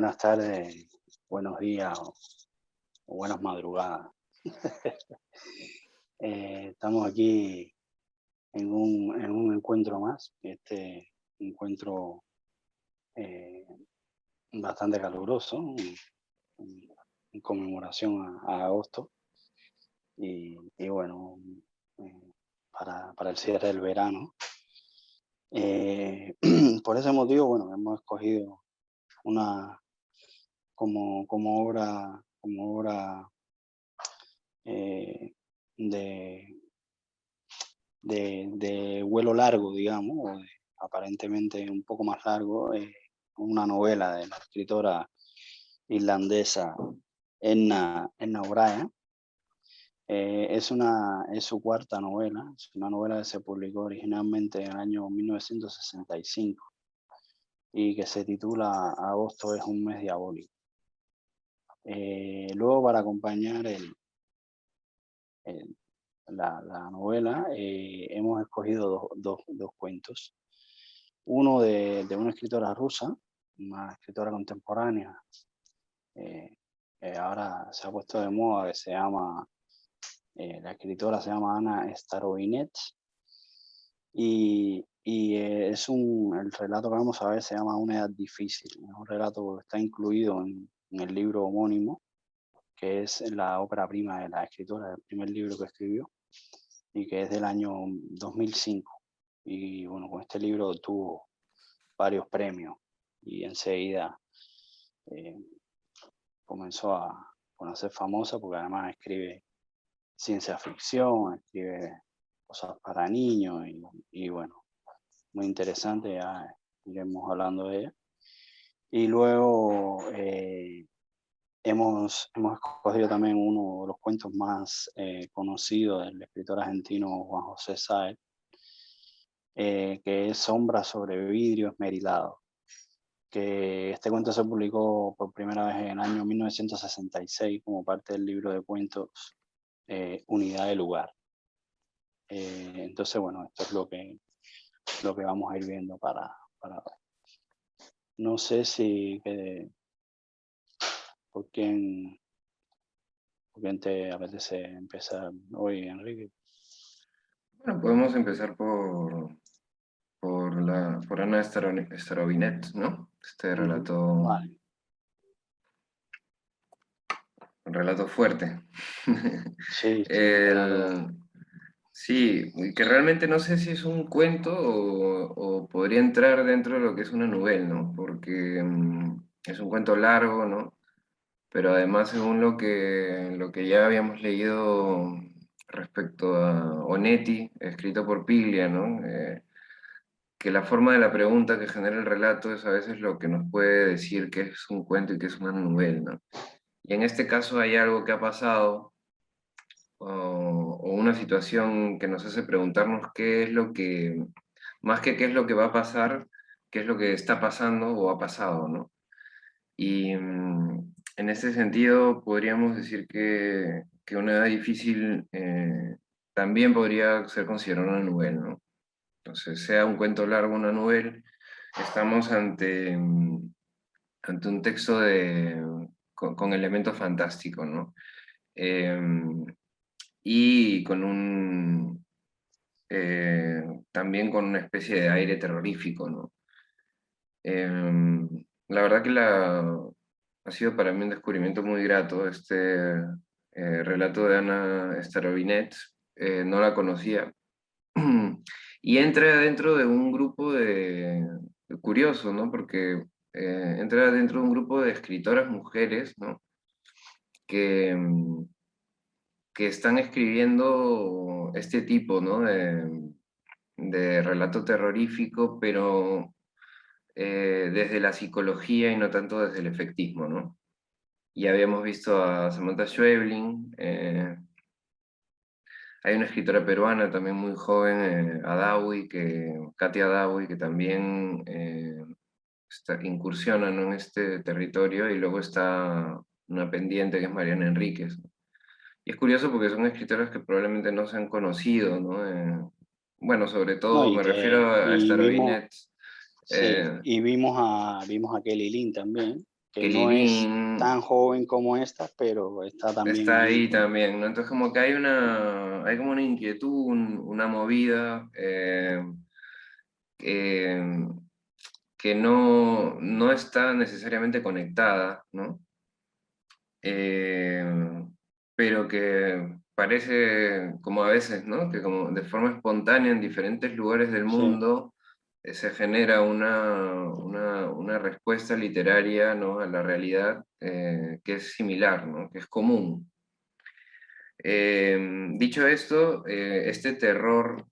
buenas tardes, buenos días o buenas madrugadas. Estamos aquí en un encuentro más, este encuentro eh, bastante caluroso, en conmemoración a agosto y bueno, para el cierre del verano. Por ese motivo, bueno, hemos escogido una como obra eh, de, de vuelo largo, digamos, aparentemente un poco más largo, una novela de la escritora irlandesa Edna O'Brien. Es su cuarta novela, es una novela que se publicó originalmente en el año 1965 y que se titula Agosto es un mes diabólico. Luego, para acompañar el- la novela, hemos escogido dos cuentos. Uno de una escritora rusa, una escritora contemporánea, ahora se ha puesto de moda, que se llama, la escritora se llama Anna Staroinets, y el relato que vamos a ver se llama Una edad difícil. Es un relato que está incluido en el libro homónimo, que es la ópera prima de la escritora, el primer libro que escribió, y que es del año 2005. Y bueno, con este libro tuvo varios premios y enseguida eh, comenzó a ser famosa, porque además escribe ciencia ficción, escribe cosas para niños y bueno, muy interesante, ya iremos hablando de ella. Y luego hemos escogido también uno de los cuentos más conocidos del escritor argentino Juan José Sáez, que es Sombra sobre vidrio esmerilado, que este cuento se publicó por primera vez en el año 1966 como parte del libro de cuentos Unidad de Lugar. Entonces, bueno, esto es lo que vamos a ir viendo para no sé si por quién te apetece empezar hoy, Enrique. Bueno, podemos empezar por Ana Starobinet, ¿no? Este relato, Vale, relato fuerte. sí, sí, un relato. El- sí, y que realmente no sé si es un cuento o podría entrar dentro de lo que es una novela, ¿no? Porque es un cuento largo, ¿no? Pero además, según lo que ya habíamos leído respecto a Onetti, escrito por Piglia, ¿no? Que la forma de la pregunta que genera el relato es a veces lo que nos puede decir que es un cuento y que es una novela, ¿no? Y en este caso hay algo que ha pasado o una situación que nos hace preguntarnos qué es lo que, más que qué es lo que va a pasar, qué es lo que está pasando o ha pasado, ¿no? Y en ese sentido podríamos decir que una edad difícil también podría ser considerada una novela, ¿no? Entonces, sea un cuento largo o una novela, estamos ante un texto con elementos fantásticos, ¿no? Y también con una especie de aire terrorífico, ¿no? La verdad que ha sido para mí un descubrimiento muy grato este relato de Ana Starobinet. No la conocía. Y entra dentro de un grupo curioso, ¿no? Porque entra dentro de un grupo de escritoras mujeres, ¿no? Que, que están escribiendo este tipo, ¿no? De relato terrorífico, pero desde la psicología y no tanto desde el efectismo, ¿no? Y habíamos visto a Samantha Schweblin, hay una escritora peruana también muy joven, Katia Adawi, que también incursiona, ¿no? En este territorio, y luego está una pendiente que es Mariana Enríquez, ¿no? Y es curioso porque son escritoras que probablemente no se han conocido, ¿no? Bueno, sobre No, todo me refiero a y vimos, Starobinet. sí, y vimos a Kelly Lynn también. que Kelly no es Bean tan joven como esta, pero está también está ahí. ahí también, ¿no? Entonces como que hay como una inquietud, una movida eh, que no está necesariamente conectada, ¿no? Eh, pero que parece como a veces, ¿no? Que como de forma espontánea en diferentes lugares del Sí, mundo se genera una respuesta literaria, ¿no? A la realidad que es similar, ¿no? Que es común. Dicho esto, este terror,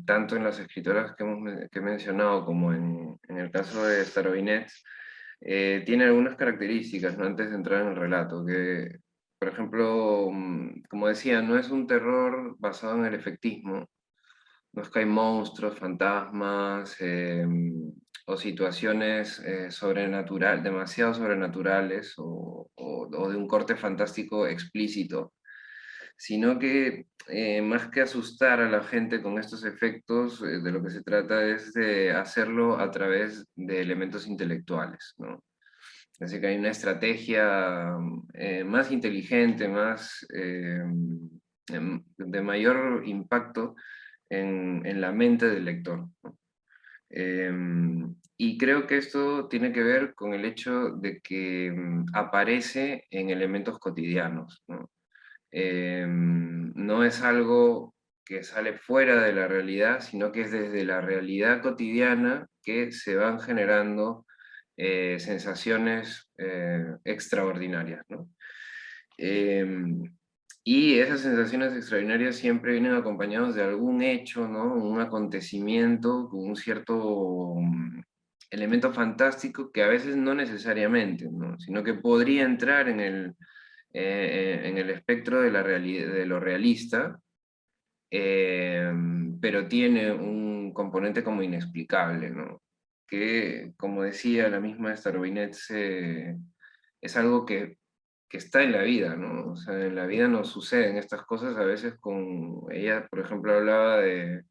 tanto en las escritoras que he mencionado como en el caso de Starobinet, tiene algunas características, ¿no? Antes de entrar en el relato, que, por ejemplo, como decía, no es un terror basado en el efectismo, no es que hay monstruos, fantasmas o situaciones demasiado sobrenaturales o de un corte fantástico explícito, sino que más que asustar a la gente con estos efectos, de lo que se trata es de hacerlo a través de elementos intelectuales, ¿no? Así que hay una estrategia más inteligente, de mayor impacto en la mente del lector, ¿no? Y creo que esto tiene que ver con el hecho de que aparece en elementos cotidianos, ¿no? No es algo que sale fuera de la realidad, sino que es desde la realidad cotidiana que se van generando sensaciones extraordinarias, ¿no? Em, y esas sensaciones extraordinarias siempre vienen acompañados de algún hecho, ¿no? Un acontecimiento, con un cierto elemento fantástico que a veces no necesariamente, ¿no? Sino que podría entrar en el espectro de, de lo realista, pero tiene un componente como inexplicable, ¿no? Que, como decía la misma Starobinets, es algo que está en la vida, ¿no? O sea, en la vida nos suceden estas cosas a veces con... Ella, por ejemplo, hablaba de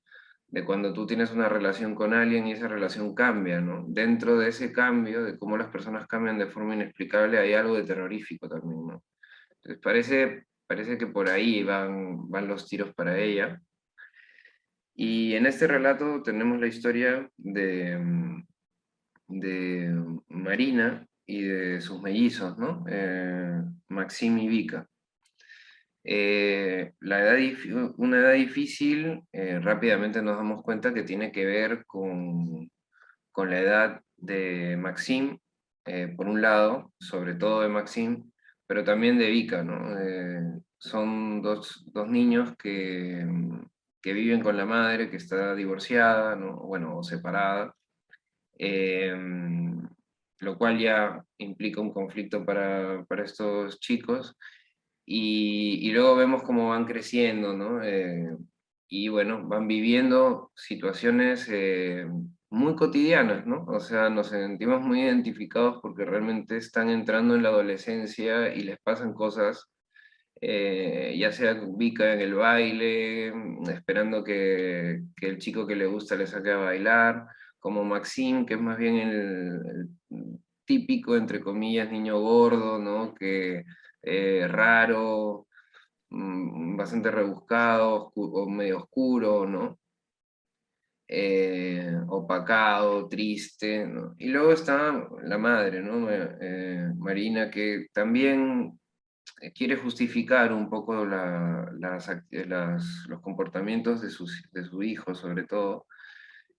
cuando tú tienes una relación con alguien y esa relación cambia, ¿no? Dentro de ese cambio, de cómo las personas cambian de forma inexplicable, hay algo de terrorífico también, ¿no? Entonces parece que por ahí van los tiros para ella. Y en este relato tenemos la historia de Marina y de sus mellizos, ¿no? Maxim y Vika. Una edad difícil, rápidamente nos damos cuenta que tiene que ver con la edad de Maxim, por un lado, sobre todo de Maxim, pero también de Vika, ¿no? Son dos niños que viven con la madre, que está divorciada, ¿no? Bueno, o separada, eh, lo cual ya implica un conflicto para estos chicos. Y luego vemos cómo van creciendo, ¿no? Y bueno, van viviendo situaciones muy cotidianas, ¿no? O sea, nos sentimos muy identificados porque realmente están entrando en la adolescencia y les pasan cosas, ya sea Vika en el baile, esperando que el chico que le gusta le saque a bailar, como Maxim, que es más bien el típico, entre comillas, niño gordo, ¿no? Que raro, bastante rebuscado, o medio oscuro, ¿no? Opacado, triste, ¿no? Y luego está la madre, ¿no? Marina, que también quiere justificar un poco los comportamientos de su hijo, sobre todo,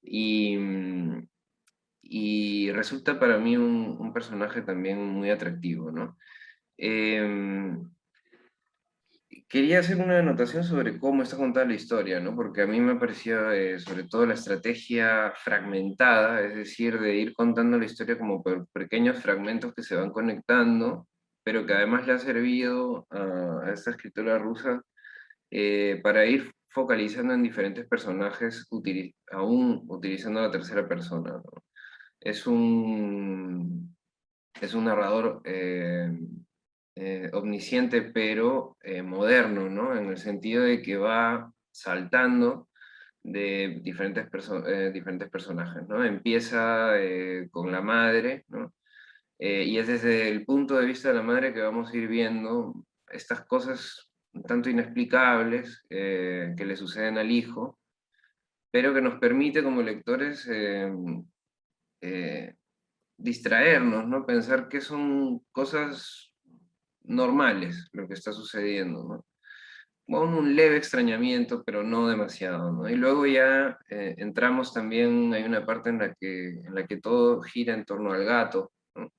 y, y resulta para mí un personaje también muy atractivo, ¿no? Em, Quería hacer una anotación sobre cómo está contada la historia, ¿no? Porque a mí me pareció, sobre todo, la estrategia fragmentada, es decir, de ir contando la historia como por pequeños fragmentos que se van conectando, pero que además le ha servido a esta escritora rusa para ir focalizando en diferentes personajes, aún utilizando la tercera persona, ¿no? Es es un narrador omnisciente, pero moderno, ¿no? En el sentido de que va saltando de diferentes personajes, ¿no? Empieza con la madre, ¿no? Y es desde el punto de vista de la madre que vamos a ir viendo estas cosas un tanto inexplicables que le suceden al hijo, pero que nos permite como lectores eh, distraernos, ¿no? Pensar que son cosas normales lo que está sucediendo, ¿no? Con un leve extrañamiento, pero no demasiado, ¿no? Y luego ya entramos también, hay una parte en la que todo gira en torno al gato, ¿no?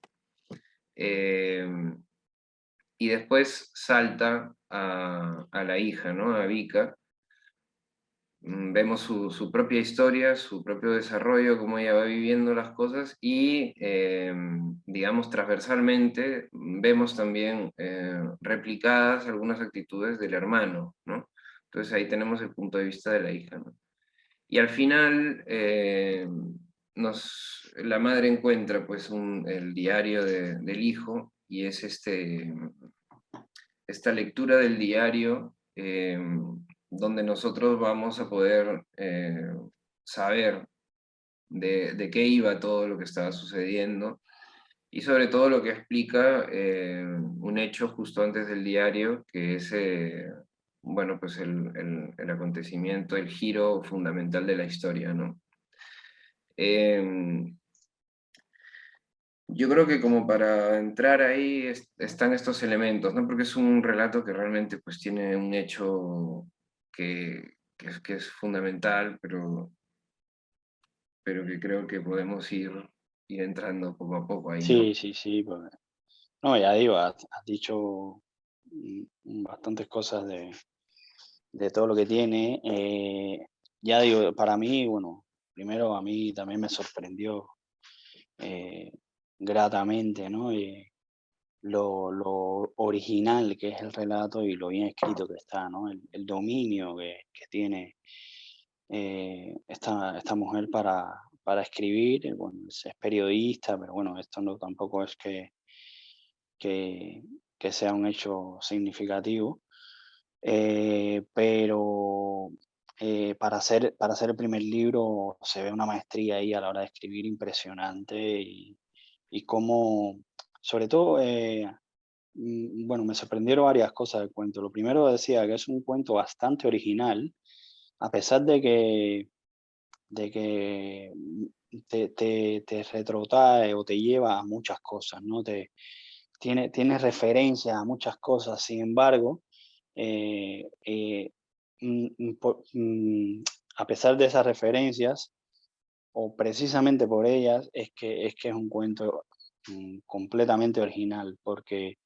Eh, y después salta a la hija, ¿no? A Vika. Vemos su propia historia, su propio desarrollo, cómo ella va viviendo las cosas y, digamos, transversalmente vemos también replicadas algunas actitudes del hermano, ¿no? Entonces ahí tenemos el punto de vista de la hija, ¿no? Y al final la madre encuentra pues el diario del hijo y es esta lectura del diario donde nosotros vamos a poder saber de qué iba todo lo que estaba sucediendo y sobre todo lo que explica un hecho justo antes del diario, que es bueno, pues el acontecimiento, el giro fundamental de la historia, ¿no? Em, yo creo que como para entrar ahí están estos elementos, ¿no? Porque es un relato que realmente pues tiene un hecho que es fundamental, pero que creo que podemos ir entrando poco a poco ahí, ¿no? Sí, sí, sí, pues, no, ya digo, has dicho bastantes cosas de todo lo que tiene. Ya digo, para mí, bueno, primero a mí también me sorprendió eh, gratamente, ¿no? Lo original que es el relato y lo bien escrito que está, ¿no? El dominio que tiene esta mujer para escribir. Bueno, es periodista, pero bueno, esto no tampoco es que, que sea un hecho significativo. Pero para hacer el primer libro se ve una maestría ahí a la hora de escribir impresionante y cómo, sobre todo, bueno, me sorprendieron varias cosas del cuento. Lo primero decía que es un cuento bastante original, a pesar de que te retrotrae o te lleva a muchas cosas, ¿no? Tiene referencias a muchas cosas, sin embargo, eh, eh, a pesar de esas referencias, o precisamente por ellas, es que es un cuento completamente original, porque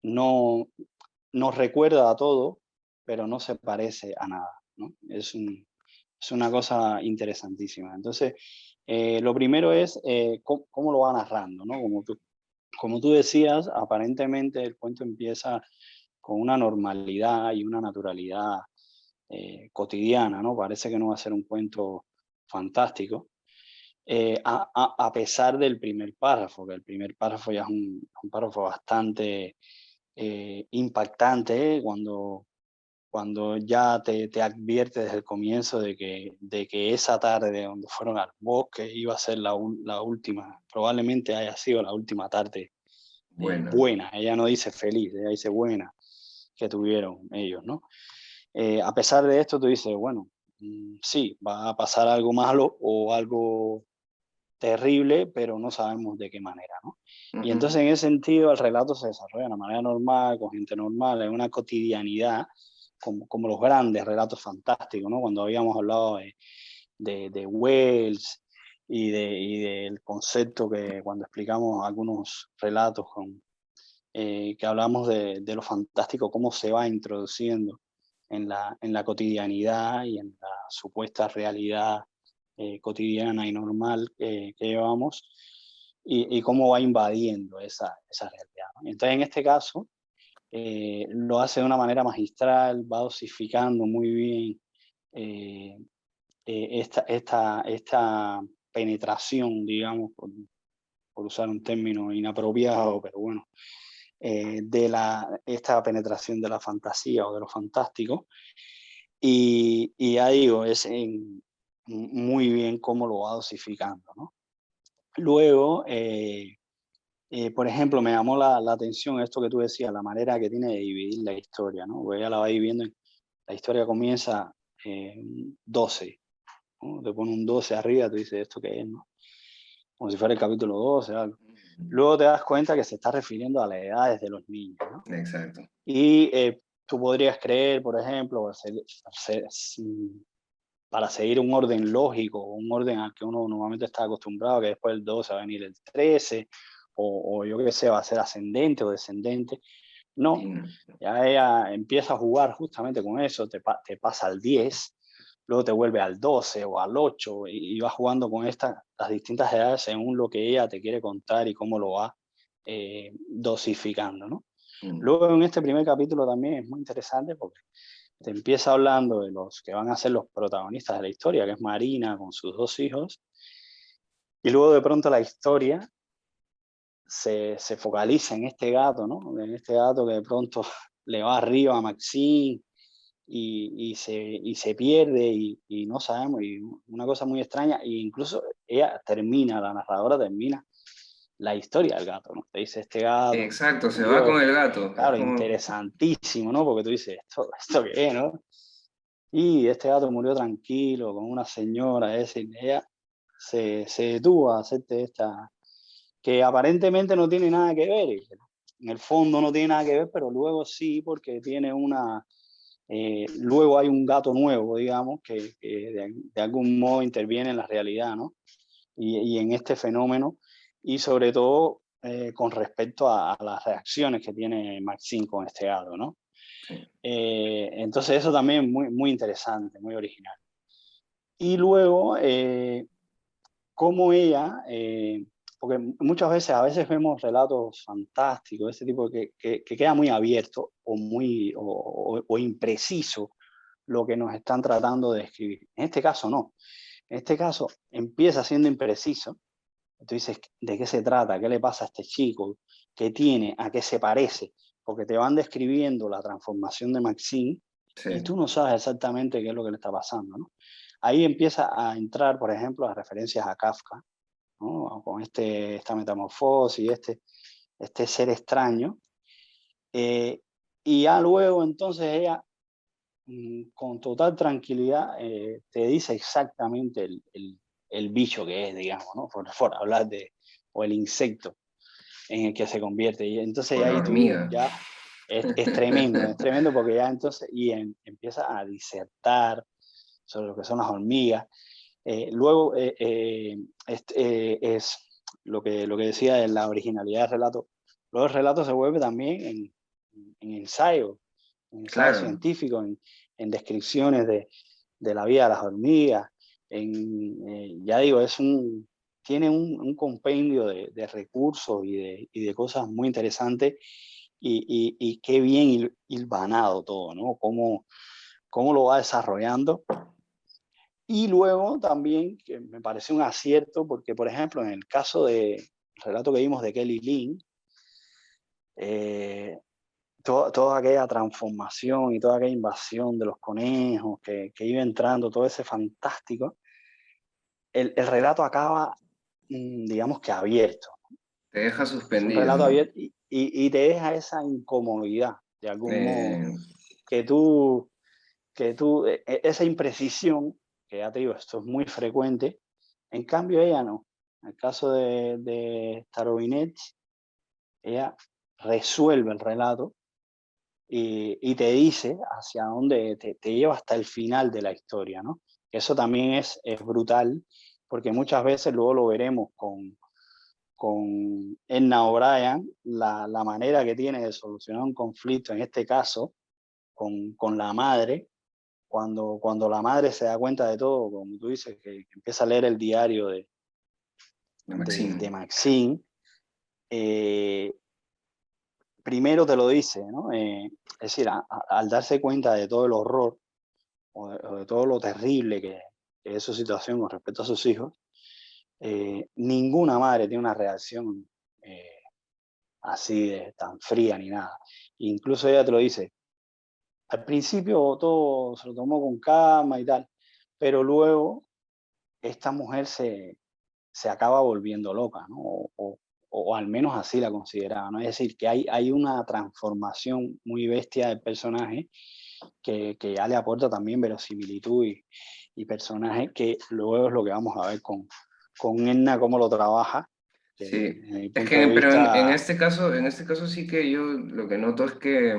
no nos recuerda a todo, pero no se parece a nada, ¿no? Es una cosa interesantísima. Entonces, lo primero es cómo lo va narrando, ¿no? Como tú decías, aparentemente el cuento empieza con una normalidad y una naturalidad cotidiana, ¿no? Parece que no va a ser un cuento fantástico, a pesar del primer párrafo, que el primer párrafo ya es un párrafo bastante impactante, cuando ya te advierte desde el comienzo de que esa tarde donde fueron al bosque iba a ser la última, probablemente haya sido la última tarde Bueno, buena. Ella no dice feliz, ella dice buena que tuvieron ellos, ¿no? A pesar de esto, tú dices, bueno, sí, va a pasar algo malo o algo terrible, pero no sabemos de qué manera, ¿no? Y ujú, entonces en ese sentido el relato se desarrolla de una manera normal, con gente normal, en una cotidianidad, como los grandes relatos fantásticos, ¿no? Cuando habíamos hablado de Wells y del concepto que cuando explicamos algunos relatos que hablamos de lo fantástico, cómo se va introduciendo en la cotidianidad y en la supuesta realidad cotidiana y normal que llevamos y cómo va invadiendo esa realidad, ¿no? Entonces, en este caso, lo hace de una manera magistral, va dosificando muy bien eh, esta penetración, digamos, por usar un término inapropiado, pero bueno, esta penetración de la fantasía o de lo fantástico. Y ya digo, muy bien cómo lo va dosificando, ¿no? Luego, Por ejemplo, me llamó la atención esto que tú decías, la manera que tiene de dividir la historia, ¿no? Porque ella la va dividiendo, la historia comienza 12, ¿no? Te pone un 12 arriba, tú dices, ¿esto qué es, no? Como si fuera el capítulo 12, algo. Luego te das cuenta que se está refiriendo a las edades de los niños, ¿no? Exacto. Y tú podrías creer, por ejemplo, para seguir un orden lógico, un orden al que uno normalmente está acostumbrado, que después del 12 va a venir el 13, o yo qué sé, va a ser ascendente o descendente. No, ya ella empieza a jugar justamente con eso, te pasa al 10, luego te vuelve al 12 o al 8 y va jugando con las distintas edades según lo que ella te quiere contar y cómo lo va dosificando, ¿no? Luego en este primer capítulo también es muy interesante porque te empieza hablando de los que van a ser los protagonistas de la historia, que es Marina con sus 2 hijos, y luego de pronto la historia se focaliza en este gato, ¿no? En este gato que de pronto le va arriba a Maxine y se pierde y no sabemos, y una cosa muy extraña, e incluso la narradora termina la historia del gato, ¿no? Te dice, este gato Exacto, se va con murió, el gato. Es claro, como... interesantísimo, ¿no? Porque tú dices, ¿esto qué es, no? Y este gato murió tranquilo, con una señora, es decir, ella se detuvo a hacerte esta, que aparentemente no tiene nada que ver, en el fondo no tiene nada que ver, pero luego sí, porque tiene luego hay un gato nuevo, digamos, que de algún modo interviene en la realidad, ¿no? Y en este fenómeno, y sobre todo con respecto a las reacciones que tiene Maxine con este gato, ¿no? Sí. Entonces eso también es muy, muy interesante, muy original. Y luego, cómo ella, porque a veces vemos relatos fantásticos, ese tipo que queda muy abierto o muy o impreciso lo que nos están tratando de escribir. En este caso no. En este caso empieza siendo impreciso. Tú dices, ¿de qué se trata? ¿Qué le pasa a este chico? ¿Qué tiene? ¿A qué se parece? Porque te van describiendo la transformación de Maxine y Sí. tú no sabes exactamente qué es lo que le está pasando, ¿no? Ahí empieza a entrar, por ejemplo, las referencias a Kafka, ¿no? Con esta metamorfosis, este ser extraño. Y ya luego entonces ella, con total tranquilidad, te dice exactamente el bicho que es, digamos, ¿no? Por hablar o el insecto en el que se convierte. Y entonces O la ahí tú hormiga. ya es tremendo porque ya entonces empieza a disertar sobre lo que son las hormigas. Luego es lo que decía de la originalidad del relato. Luego el relato se vuelve también en ensayo Claro. científico, en descripciones de la vida de las hormigas. Ya digo, tiene un compendio de recursos y de cosas muy interesantes y qué bien hilvanado todo, ¿no? Cómo lo va desarrollando. Y luego también, que me parece un acierto, porque por ejemplo, en el caso del relato que vimos de Kelly Lynn, eh, toda aquella transformación y toda aquella invasión de los conejos que iba entrando, todo ese fantástico, el relato acaba, digamos que abierto. Te deja Es un suspendido, relato ¿no? abierto y te deja esa incomodidad, de algún modo, Eh, que esa imprecisión, que ya te digo, esto es muy frecuente, en cambio ella no. En el caso de Starobinets, ella resuelve el relato y te dice hacia dónde te lleva hasta el final de la historia, ¿no? Eso también es brutal, porque muchas veces luego lo veremos con Edna O'Brien, la manera que tiene de solucionar un conflicto, en este caso, con la madre, cuando la madre se da cuenta de todo, como tú dices, que empieza a leer el diario de de Maxine. Maxine, primero te lo dice, ¿no? Es decir, al darse cuenta de todo el horror o de todo lo terrible que es su situación con respecto a sus hijos, ninguna madre tiene una reacción así de tan fría ni nada. Incluso ella te lo dice, al principio todo se lo tomó con calma y tal, pero luego esta mujer se acaba volviendo loca, ¿no? o al menos así la consideraba, ¿no? Es decir, que hay una transformación muy bestia del personaje que ya le aporta también verosimilitud y personaje que luego es lo que vamos a ver con Edna, cómo lo trabaja, que Sí, desde mi es punto que, de pero vista, en este caso sí que yo lo que noto es que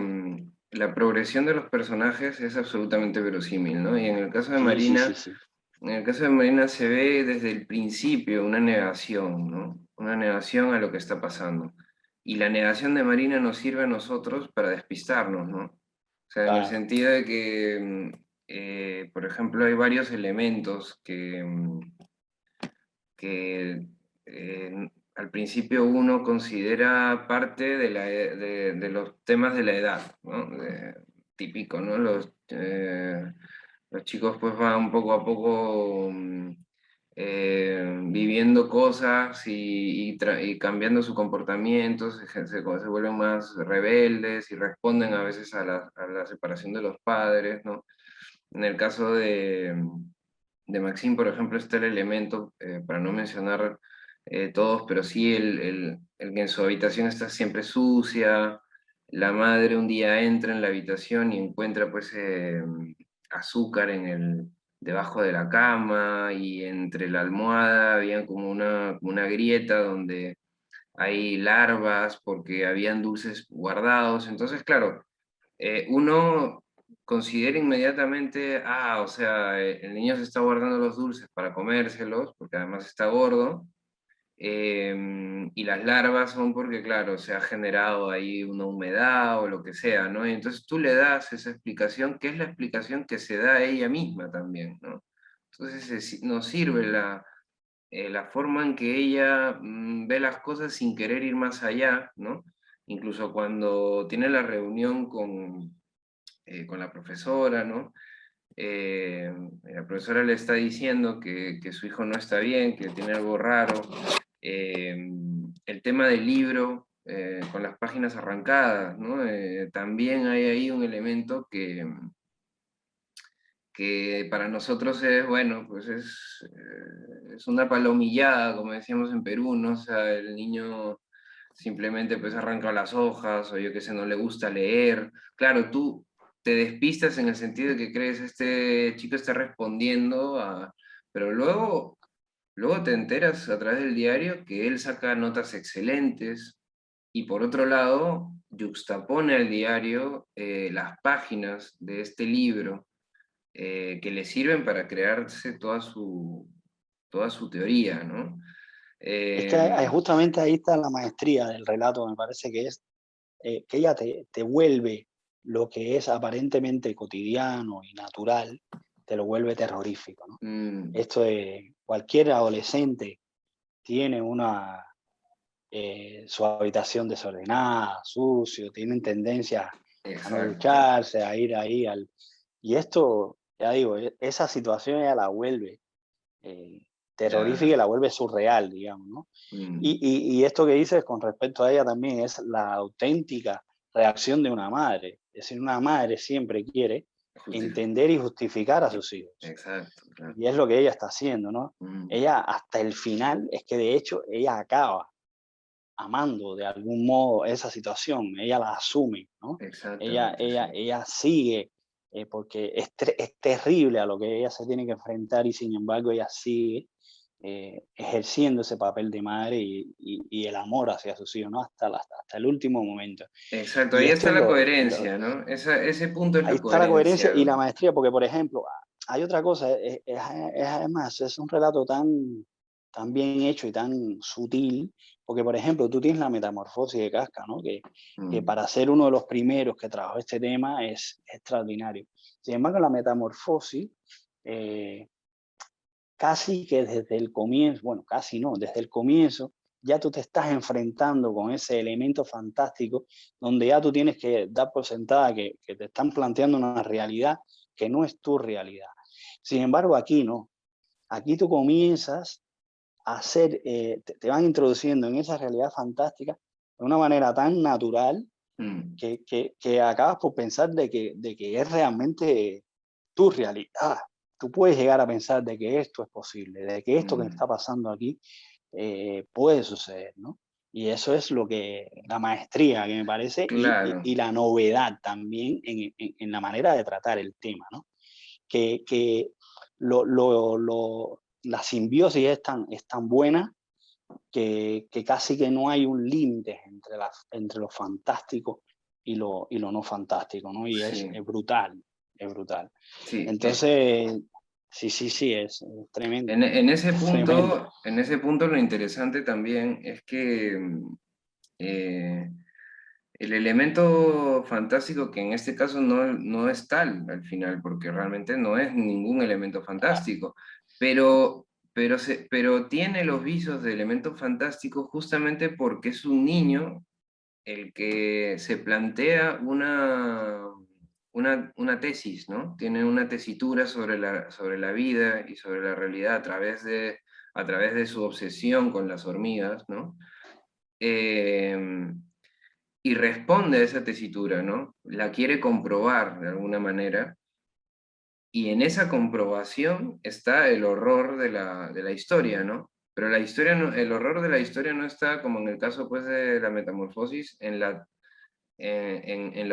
la progresión de los personajes es absolutamente verosímil, ¿no? Y en el caso de sí, sí, sí, Marina, sí, en el caso de Marina se ve desde el principio una negación, ¿no? Una negación a lo que está pasando. Y la negación de Marina nos sirve a nosotros para despistarnos, ¿no? O sea, en el claro, sentido de que, por ejemplo, hay varios elementos que al principio uno considera parte de los temas de la edad, ¿no? Típico, ¿no? Los chicos pues van poco a poco viviendo cosas y cambiando su comportamiento, se vuelven más rebeldes y responden a veces a la separación de los padres, ¿no? En el caso de Maxine, por ejemplo, está el elemento, para no mencionar todos, pero sí el que en su habitación está siempre sucia. La madre un día entra en la habitación y encuentra pues azúcar debajo de la cama, y entre la almohada había como una grieta donde hay larvas porque habían dulces guardados. Entonces, claro, uno considera inmediatamente, o sea, el niño se está guardando los dulces para comérselos, porque además está gordo, y las larvas son porque, claro, se ha generado ahí una humedad o lo que sea, ¿no? Y entonces tú le das esa explicación, que es la explicación que se da a ella misma también, ¿no? Entonces nos sirve la forma en que ella ve las cosas sin querer ir más allá, ¿no? Incluso cuando tiene la reunión con la profesora, ¿no? La profesora le está diciendo que su hijo no está bien, que tiene algo raro. El tema del libro con las páginas arrancadas, ¿no? También hay ahí un elemento que para nosotros es, bueno, pues es una palomillada, como decíamos en Perú, ¿no? O sea, el niño simplemente pues arranca las hojas, o yo qué sé, no le gusta leer. Claro, tú te despistas en el sentido de que crees, este chico está respondiendo pero luego te enteras a través del diario que él saca notas excelentes, y por otro lado, yuxtapone al diario las páginas de este libro que le sirven para crearse toda su teoría, ¿no? es que justamente ahí está la maestría del relato, me parece que es que ella te vuelve lo que es aparentemente cotidiano y natural, te lo vuelve terrorífico, ¿no? Mm, Esto de cualquier adolescente tiene su habitación desordenada, sucio, tienen tendencia a no exacto. ducharse, a ir ahí y esto, ya digo, esa situación ella la vuelve eh, terrorífica y Claro. la vuelve surreal, digamos, ¿no? Mm, Y esto que dices con respecto a ella también es la auténtica reacción de una madre. Es decir, una madre siempre quiere entender y justificar a sus hijos. exacto, claro. Y es lo que ella está haciendo, ¿no? Mm, Ella hasta el final, es que de hecho ella acaba amando de algún modo esa situación, ella la asume, ¿no? exactamente, sí. Ella sigue, porque es terrible a lo que ella se tiene que enfrentar y sin embargo ella sigue ejerciendo ese papel de madre y el amor hacia sus hijos, ¿no? Hasta el último momento. Exacto, Y ahí esto está es la coherencia, ¿no? Ese punto es ahí la está la coherencia coherencia, y la ¿no? maestría, porque por ejemplo, hay otra cosa, es además, es un relato tan bien hecho y tan sutil, porque por ejemplo, tú tienes la metamorfosis de Kafka, ¿no? Que Mm, para ser uno de los primeros que trabajó este tema es extraordinario. Sin embargo, la metamorfosis, eh, casi que desde el comienzo, bueno, casi no, desde el comienzo, ya tú te estás enfrentando con ese elemento fantástico donde ya tú tienes que dar por sentada que te están planteando una realidad que no es tu realidad. Sin embargo, aquí no. Aquí tú comienzas a hacer, te van introduciendo en esa realidad fantástica de una manera tan natural mm, que acabas por pensar de que es realmente tu realidad. Tú puedes llegar a pensar de que esto es posible, de que esto que mm. está pasando aquí puede suceder, ¿no? Y eso es lo que, la maestría que me parece, Claro, y la novedad también en la manera de tratar el tema, ¿no? Que la simbiosis es tan buena que casi que no hay un límite entre lo fantástico y lo no fantástico, ¿no? Y sí, es brutal, es brutal. sí. Entonces, sí, sí, sí, es tremendo, es tremendo. En ese punto lo interesante también es que eh, el elemento fantástico, que en este caso no es tal al final, porque realmente no es ningún elemento Claro, fantástico, pero tiene los visos de elemento fantástico justamente porque es un niño el que se plantea una tesis, ¿no? Tiene una tesitura sobre la vida y sobre la realidad a través de su obsesión con las hormigas, ¿no? Y responde a esa tesitura, ¿no? La quiere comprobar de alguna manera, y en esa comprobación está el horror de la historia, ¿no? Pero la historia el horror de la historia no está, como en el caso pues, de la metamorfosis, en la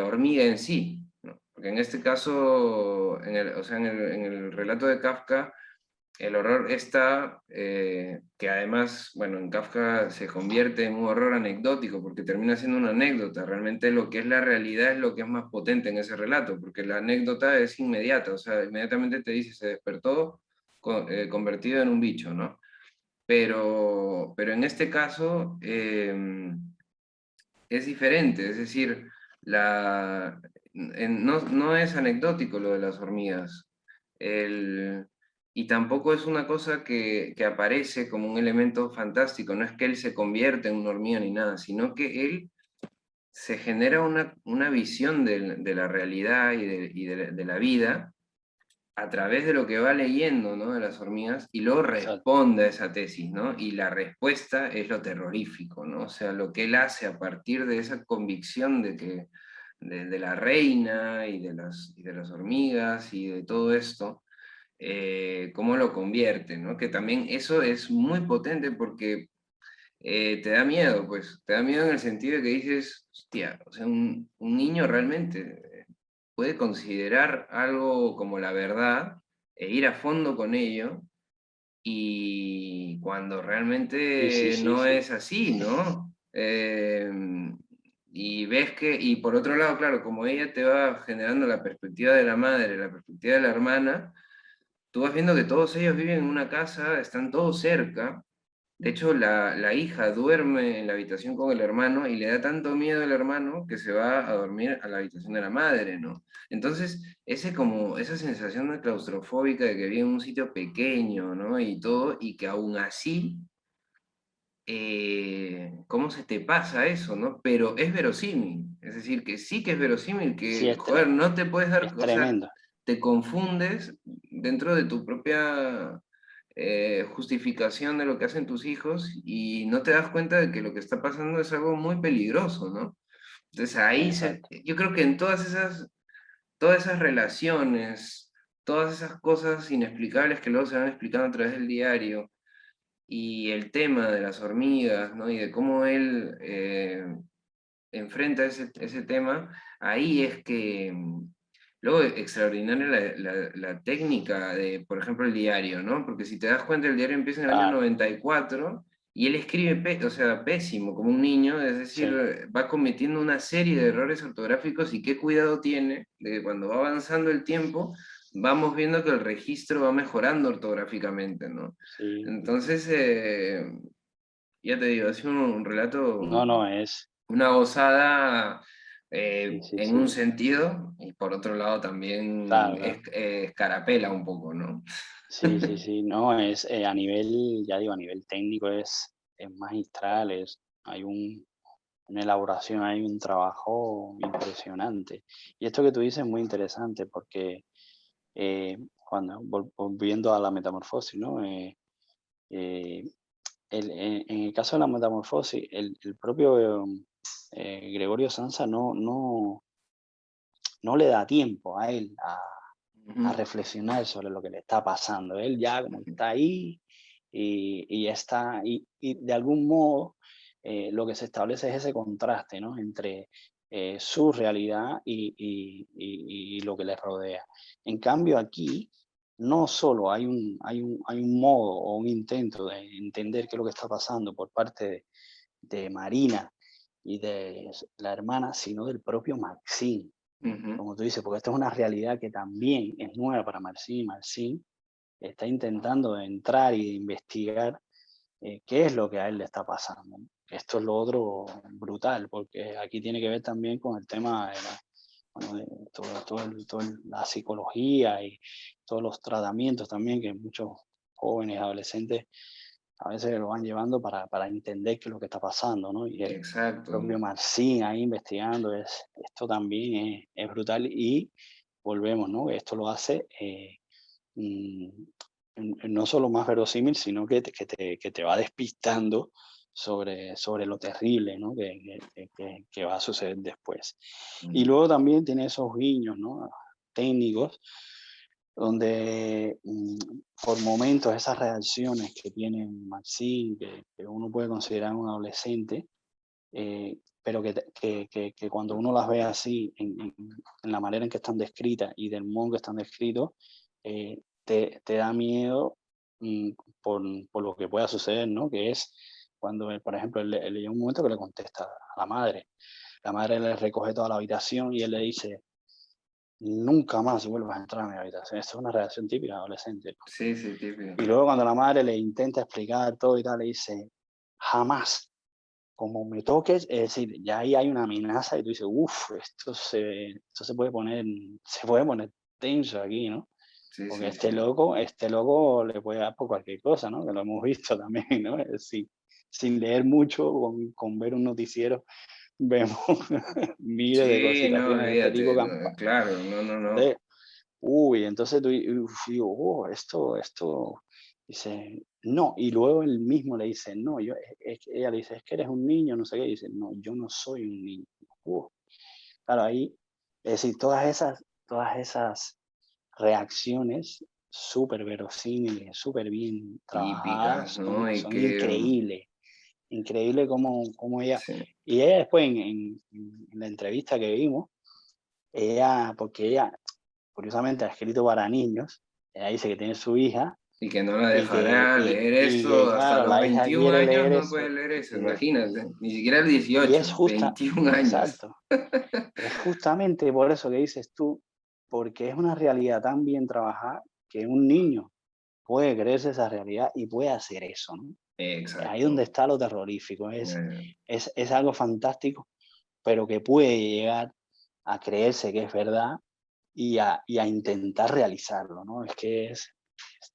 hormiga en sí, ¿no? Porque en este caso, o sea, en el relato de Kafka, el horror está, que además, bueno, en Kafka se convierte en un horror anecdótico, porque termina siendo una anécdota. Realmente lo que es la realidad es lo que es más potente en ese relato, porque la anécdota es inmediata, o sea, inmediatamente te dice, se despertó convertido en un bicho, ¿no? Pero en este caso es diferente, es decir, no es anecdótico lo de las hormigas. El, y tampoco es una cosa que aparece como un elemento fantástico, no es que él se convierte en una hormiga ni nada, sino que él se genera una visión de la realidad de la vida a través de lo que va leyendo, ¿no? De las hormigas, y luego exacto, responde a esa tesis, ¿no? Y la respuesta es lo terrorífico, ¿no? O sea, lo que él hace a partir de esa convicción de la reina y de las hormigas y de todo esto, cómo lo convierte, ¿no? Que también eso es muy potente porque te da miedo, pues, te da miedo en el sentido de que dices, hostia, o sea, un niño realmente puede considerar algo como la verdad e ir a fondo con ello, y cuando sí, sí, realmente sí, no sí, es así, ¿no? Y ves que, y por otro lado, claro, como ella te va generando la perspectiva de la madre, la perspectiva de la hermana, tú vas viendo que todos ellos viven en una casa, están todos cerca. De hecho, la hija duerme en la habitación con el hermano y le da tanto miedo al hermano que se va a dormir a la habitación de la madre, ¿no? Entonces, esa sensación de claustrofóbica de que vive en un sitio pequeño, ¿no? Y todo, y que aún así, ¿cómo se te pasa eso, no? Pero es verosímil, es decir, que sí que es verosímil, sí, que, joder, no te puedes dar, es o sea, tremendo, te confundes dentro de tu propia justificación de lo que hacen tus hijos y no te das cuenta de que lo que está pasando es algo muy peligroso, ¿no? Entonces exacto. yo creo que en todas esas relaciones, todas esas cosas inexplicables que luego se van explicando a través del diario, y el tema de las hormigas, ¿no? Y de cómo él enfrenta ese tema, ahí es que luego extraordinaria la técnica de, por ejemplo, el diario, ¿no? Porque si te das cuenta, el diario empieza en el año Claro, 94 y él escribe, o sea, pésimo, como un niño, es decir, sí, va cometiendo una serie de errores ortográficos, y qué cuidado tiene de que cuando va avanzando el tiempo, vamos viendo que el registro va mejorando ortográficamente, ¿no? sí. Entonces, ya te digo, es un relato, No, no, es, una gozada sí, sí, en un sí, sentido, y por otro lado también claro, claro. escarapela un poco, ¿no? Sí, sí, sí, no, es a nivel, ya digo, a nivel técnico es magistral, hay una elaboración, hay un trabajo impresionante. Y esto que tú dices es muy interesante porque cuando volviendo a la metamorfosis, ¿no? Eh, en el caso de la metamorfosis, el propio Gregorio Samsa no le da tiempo a él a Ujú. reflexionar sobre lo que le está pasando. Él ya como que está ahí y ya está, y de algún modo lo que se establece es ese contraste, ¿no? Entre su realidad y lo que les rodea. En cambio, aquí no solo hay un modo o un intento de entender qué es lo que está pasando por parte de Marina y de la hermana, sino del propio Maxine, Ujú. como tú dices, porque esto es una realidad que también es nueva para Maxine. Maxine está intentando entrar y investigar qué es lo que a él le está pasando, ¿no? Esto es lo otro brutal, porque aquí tiene que ver también con el tema de bueno, de la psicología y todos los tratamientos también que muchos jóvenes, adolescentes, a veces lo van llevando para entender qué es lo que está pasando, ¿no? Y el Exacto. propio Marcín ahí investigando, esto también es brutal y volvemos, ¿no? Esto lo hace mm, no solo más verosímil, sino que te va despistando sobre lo terrible, ¿no? Que va a suceder después. Y Mm. luego también tiene esos guiños, ¿no? Técnicos, donde por momentos esas reacciones que tiene Maxine, que uno puede considerar un adolescente, pero que cuando uno las ve así, en la manera en que están descritas y del modo que están descritos, te da miedo mm, por lo que pueda suceder, ¿no? Que es cuando, por ejemplo, él llega un momento que le contesta a la madre le recoge toda la habitación y él le dice, nunca más vuelvas a entrar a mi habitación. Esa es una reacción típica de adolescente, ¿no? Sí, sí, típico. Y luego cuando la madre le intenta explicar todo y tal, le dice, jamás, como me toques, es decir, ya ahí hay una amenaza y tú dices, uff, esto se puede poner tenso aquí, ¿no? Sí, Porque sí, sí. este loco le puede dar por cualquier cosa, ¿no? Que lo hemos visto también, ¿no? Es decir, sin leer mucho, con ver un noticiero, vemos miles de Sí, no, situaciones de este tipo olvídate, claro, no, no, no. entonces, uy, entonces tú, uf, digo, oh, esto, dice, no, y luego él mismo le dice, no, ella le dice, es que eres un niño, no sé qué, y dice, no, yo no soy un niño. Claro, ahí, es decir, todas esas reacciones súper verosímiles, súper bien Típicas, trabajadas, ¿no? Y son que, increíbles, increíble como ella, sí, y ella después en la entrevista que vimos, porque ella curiosamente ha escrito para niños, ella dice que tiene su hija y que no la y dejará leer que, eso hasta claro, los la hija 21 quiere años, leer no puede eso leer eso, y, imagínate, ni siquiera el y es 18, 21 años. exacto, es justamente por eso que dices tú, porque es una realidad tan bien trabajada que un niño puede creerse esa realidad y puede hacer eso, ¿no? Ahí donde Exacto. está lo terrorífico, Eh, es algo fantástico, pero que puede llegar a creerse que es verdad y a intentar realizarlo, ¿no? Es que es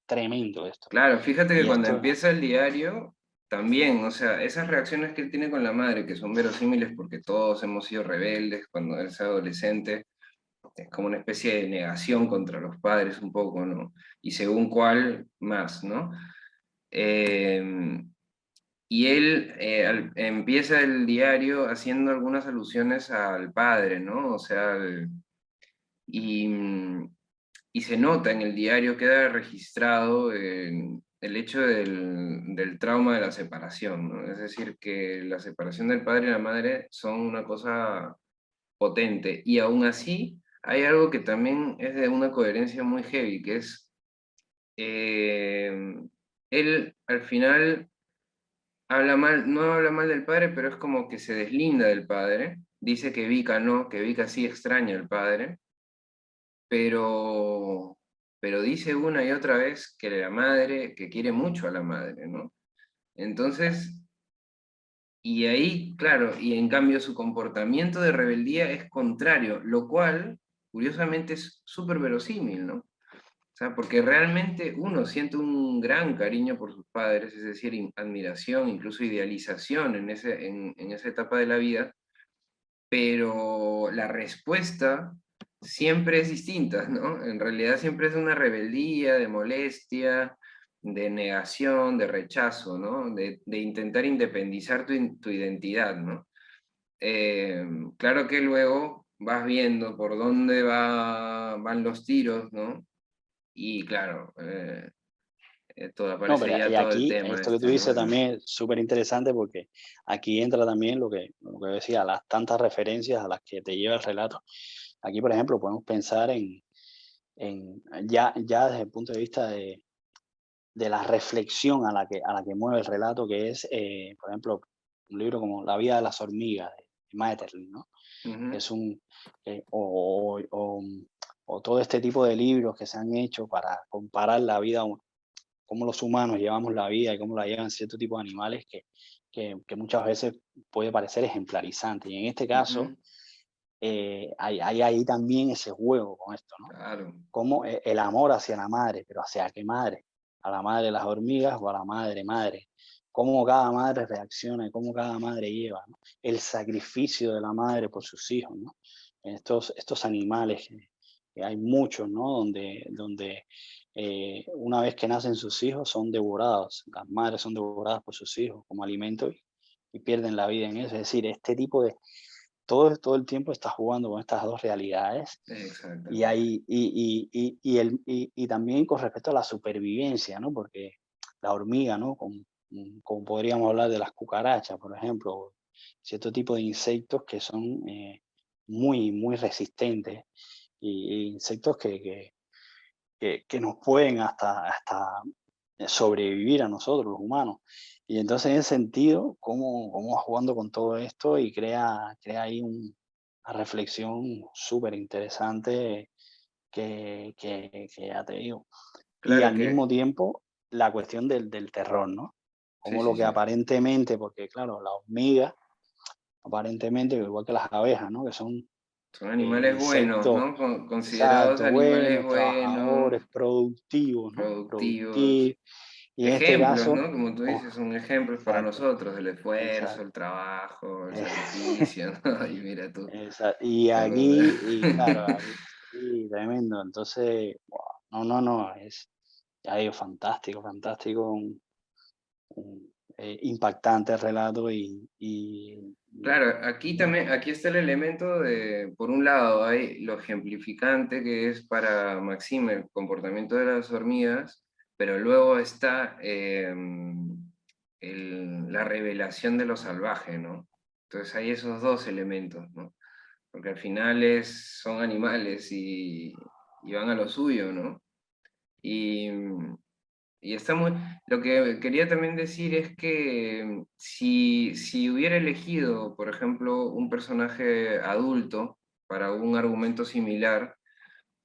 tremendo esto. claro, fíjate que Y cuando esto, empieza el diario, también, o sea, esas reacciones que él tiene con la madre, que son verosímiles porque todos hemos sido rebeldes cuando él es adolescente, es como una especie de negación contra los padres un poco, ¿no? Y según cuál más, ¿no? Eh, y él empieza el diario haciendo algunas alusiones al padre, ¿no? O sea, y, y se nota en el diario, queda registrado el hecho del trauma de la separación, ¿no? Es decir, que la separación del padre y la madre son una cosa potente, y aún así hay algo que también es de una coherencia muy heavy, que es, eh, él al final habla mal, no habla mal del padre, pero es como que se deslinda del padre, dice que Vika no, que Vika sí extraña al padre, pero, pero dice una y otra vez que la madre, que quiere mucho a la madre, ¿no? Entonces, y ahí, claro, y en cambio su comportamiento de rebeldía es contrario, lo cual, curiosamente, es súper verosímil, ¿no? O sea, porque realmente uno siente un gran cariño por sus padres, es decir, admiración, incluso idealización en esa etapa de la vida, pero la respuesta siempre es distinta, ¿no? En realidad siempre es una rebeldía, de molestia, de negación, de rechazo, ¿no? De intentar independizar tu identidad, ¿no? Claro que luego vas viendo por dónde van los tiros, ¿no? Y claro, No, aparece pero ya y todo el aquí, tema esto que tú dices ¿no? también es súper interesante porque aquí entra también lo que decía, las tantas referencias a las que te lleva el relato. Aquí, por ejemplo, podemos pensar ya desde el punto de vista de la reflexión a la que mueve el relato, que es, por ejemplo, un libro como La vida de las hormigas, de Maeterlinck, ¿no? Ujú, Es un, o todo este tipo de libros que se han hecho para comparar la vida, cómo los humanos llevamos la vida y cómo la llevan cierto tipo de animales que muchas veces puede parecer ejemplarizante. Y en este caso, ujú, hay ahí también ese juego con esto, ¿no? claro, Como el amor hacia la madre, pero ¿hacia qué madre? ¿A la madre de las hormigas o a la madre madre? Cómo cada madre reacciona y cómo cada madre lleva, ¿no? El sacrificio de la madre por sus hijos, ¿no? Estos animales que hay muchos, ¿no? Donde una vez que nacen sus hijos son devorados, las madres son devoradas por sus hijos como alimento y pierden la vida en eso. Es decir, este tipo de, todo el tiempo está jugando con estas dos realidades y exactamente. hay y también con respecto a la supervivencia, ¿no? Porque la hormiga, ¿no? Como podríamos hablar de las cucarachas, por ejemplo, o cierto tipo de insectos que son, muy resistentes, y insectos que nos pueden hasta sobrevivir a nosotros, los humanos. Y entonces, en ese sentido, cómo va jugando con todo esto y crea ahí una reflexión súper interesante que ya te digo. Y Claro al que, mismo tiempo, la cuestión del terror, ¿no? sí, Como sí, lo que sí. aparentemente, porque claro, la hormiga, aparentemente, igual que las abejas, ¿no? Que son Son animales buenos, insectos, ¿no? Considerados exacto, animales buenos, trabajadores, buenos, productivos, ¿no? productivos. Productivos. Y en este Ejemplos, caso, ¿no? Como tú oh, dices, son ejemplos para exacto, nosotros, el esfuerzo, exacto. el trabajo, el eh, sacrificio, ¿no? Y mira tú. y Pero- aquí, y claro, aquí, sí, tremendo. Entonces, wow, no, ya digo, fantástico, fantástico, impactante el relato Claro, aquí y también, aquí está el elemento de, por un lado, hay lo ejemplificante que es para Maxime el comportamiento de las hormigas, pero luego está la revelación de lo salvaje, ¿no? Entonces hay esos dos elementos, ¿no? Porque al final son animales y van a lo suyo, ¿no? Y, y está muy... Lo que quería también decir es que si hubiera elegido, por ejemplo, un personaje adulto para un argumento similar,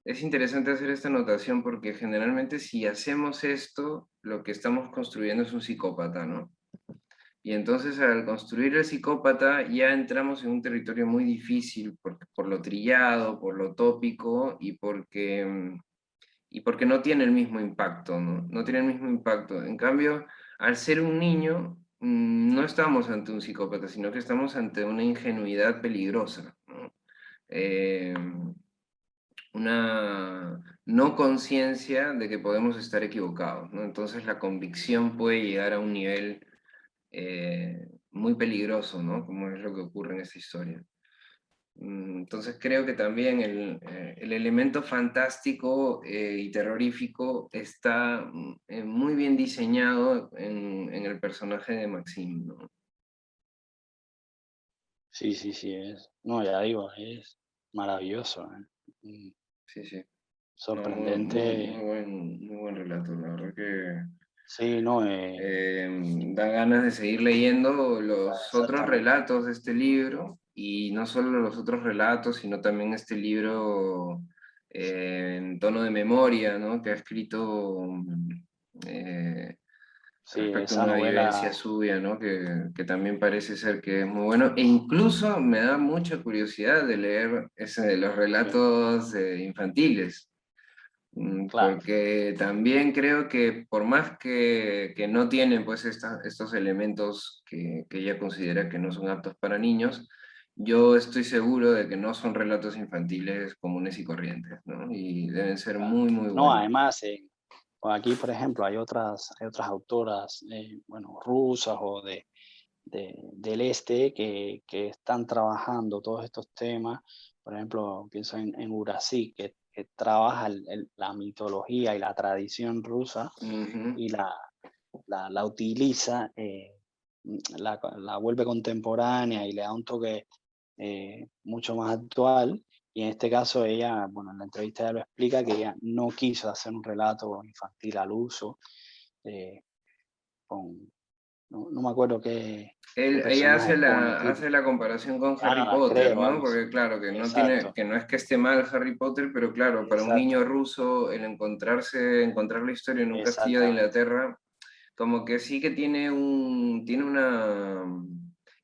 es interesante hacer esta anotación porque generalmente si hacemos esto, lo que estamos construyendo es un psicópata, ¿no? Y entonces al construir el psicópata ya entramos en un territorio muy difícil por lo trillado, por lo tópico y porque no tiene el mismo impacto, ¿no? No tiene el mismo impacto. En cambio, al ser un niño, no estamos ante un psicópata, sino que estamos ante una ingenuidad peligrosa, ¿no? Eh, una no conciencia de que podemos estar equivocados, ¿no? Entonces la convicción puede llegar a un nivel muy peligroso, ¿no? Como es lo que ocurre en esta historia. Entonces creo que también el elemento fantástico y terrorífico está muy bien diseñado en el personaje de Maxine, ¿no? sí, sí, sí, no, ya digo, es maravilloso, Sí, sí. No, sorprendente, muy buen relato, la verdad que sí, no, da ganas de seguir leyendo los otros exactamente, relatos de este libro y no solo los otros relatos, sino también este libro en tono de memoria, ¿no? Que ha escrito eh, sí, respecto a esa una vivencia novela, suya, ¿no? Que también parece ser que es muy bueno. E incluso me da mucha curiosidad de leer ese de los sí, relatos infantiles. claro, Porque también creo que por más que no tienen pues estos elementos que ella considera que no son aptos para niños, yo estoy seguro de que no son relatos infantiles comunes y corrientes, ¿no? Y deben ser claro. muy, muy No, buenos. además, aquí, por ejemplo, hay otras autoras, bueno, rusas o del este que están trabajando todos estos temas. Por ejemplo, pienso en Urasí, que trabaja la mitología y la tradición rusa Ujú. y la utiliza, la vuelve contemporánea y le da un toque mucho más actual. Y en este caso ella, bueno, en la entrevista ella lo explica, que ella no quiso hacer un relato infantil al uso, eh, con, no me acuerdo qué Ella personaje pone hace típico. la comparación con Harry Potter, Creo, ¿no? algo así. Porque claro, que no tiene, Exacto, que no es que esté mal Harry Potter, pero claro, para un exacto, niño ruso el encontrar la historia en un castillo de exactamente. Inglaterra, como que sí que tiene una,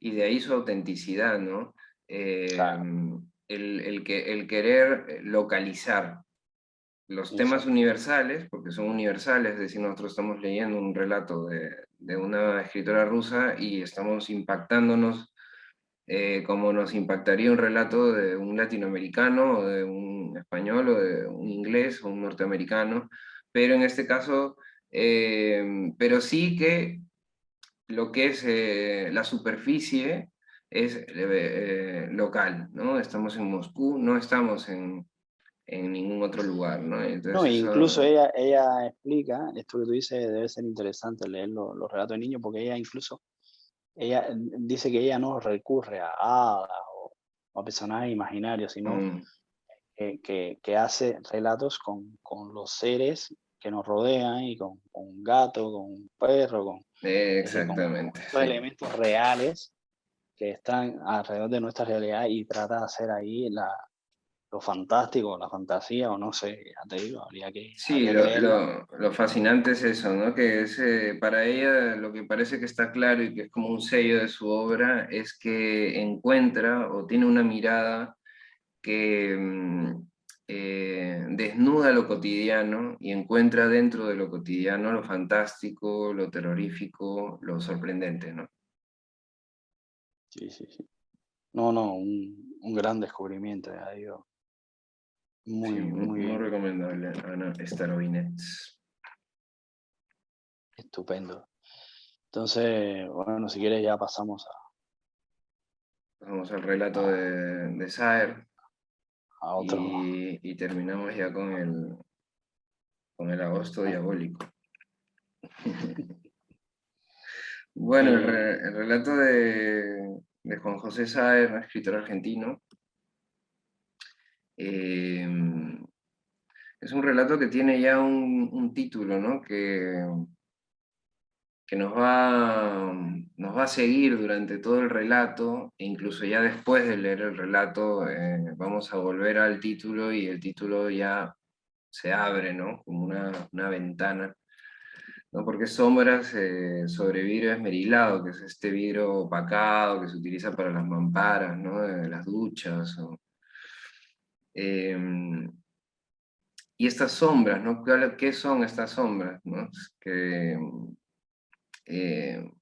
y de ahí su autenticidad, ¿no? Eh, Claro, el querer localizar los temas exacto. universales, porque son universales, es decir, nosotros estamos leyendo un relato de una escritora rusa y estamos impactándonos como nos impactaría un relato de un latinoamericano, o de un español, o de un inglés, o un norteamericano, pero en este caso, pero sí que lo que es la superficie es local, ¿no? Estamos en Moscú, no estamos en ningún otro lugar, ¿no? No, Entonces e incluso eso... ella explica, esto que tú dices debe ser interesante leer los relatos de niños, porque ella incluso, ella dice que ella no recurre a hadas o a personajes imaginarios, sino mm, que hace relatos con los seres que nos rodean y con un gato, con un perro, es decir, con exactamente, estos sí. elementos reales que están alrededor de nuestra realidad y trata de hacer ahí lo fantástico, la fantasía, o no sé, ya te digo, Sí, habría que leerla. lo fascinante es eso, ¿no? Que es, para ella lo que parece que está claro y que es como un sello de su obra es que encuentra o tiene una mirada que desnuda lo cotidiano y encuentra dentro de lo cotidiano lo fantástico, lo terrorífico, lo sorprendente, ¿no? Sí, sí, sí. No, no, un gran descubrimiento, ya digo. Sí, Muy, muy muy bien, recomendable, Ana Staroinets. estupendo. Entonces, bueno, si quieres ya pasamos Vamos al relato a, de Saer a otro. y terminamos ya con el agosto diabólico. Bueno, Eh, el relato de Juan José Saer, un escritor argentino, eh, es un relato que tiene ya un título, ¿no? Que nos va a seguir durante todo el relato, e incluso ya después de leer el relato, vamos a volver al título y el título ya se abre, ¿no? Como una ventana, ¿no? Porque sombras sobre vidrio esmerilado, que es este vidrio opacado que se utiliza para las mamparas, ¿no? De las duchas. Em, y estas sombras, ¿no? ¿Qué son estas sombras, ¿no?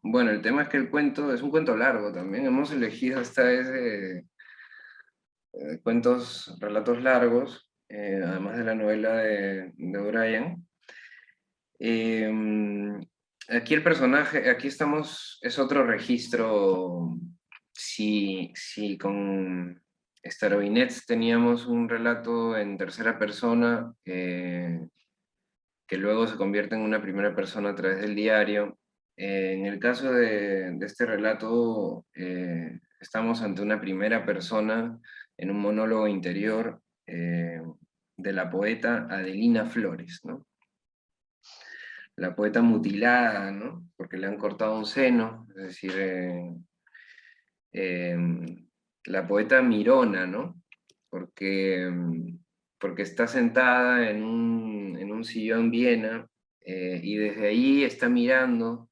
Bueno, el tema es que el cuento es un cuento largo también. Hemos elegido esta vez relatos largos, además de la novela de O'Brien. Eh, Aquí el personaje, aquí estamos, es otro registro. Si con Staroinets teníamos un relato en tercera persona, que luego se convierte en una primera persona a través del diario. En el caso de este relato, estamos ante una primera persona en un monólogo interior de la poeta Adelina Flores, ¿no? La poeta mutilada, ¿no? Porque le han cortado un seno, es decir, eh, la poeta mirona, ¿no? Porque, porque está sentada en un sillón Viena y desde ahí está mirando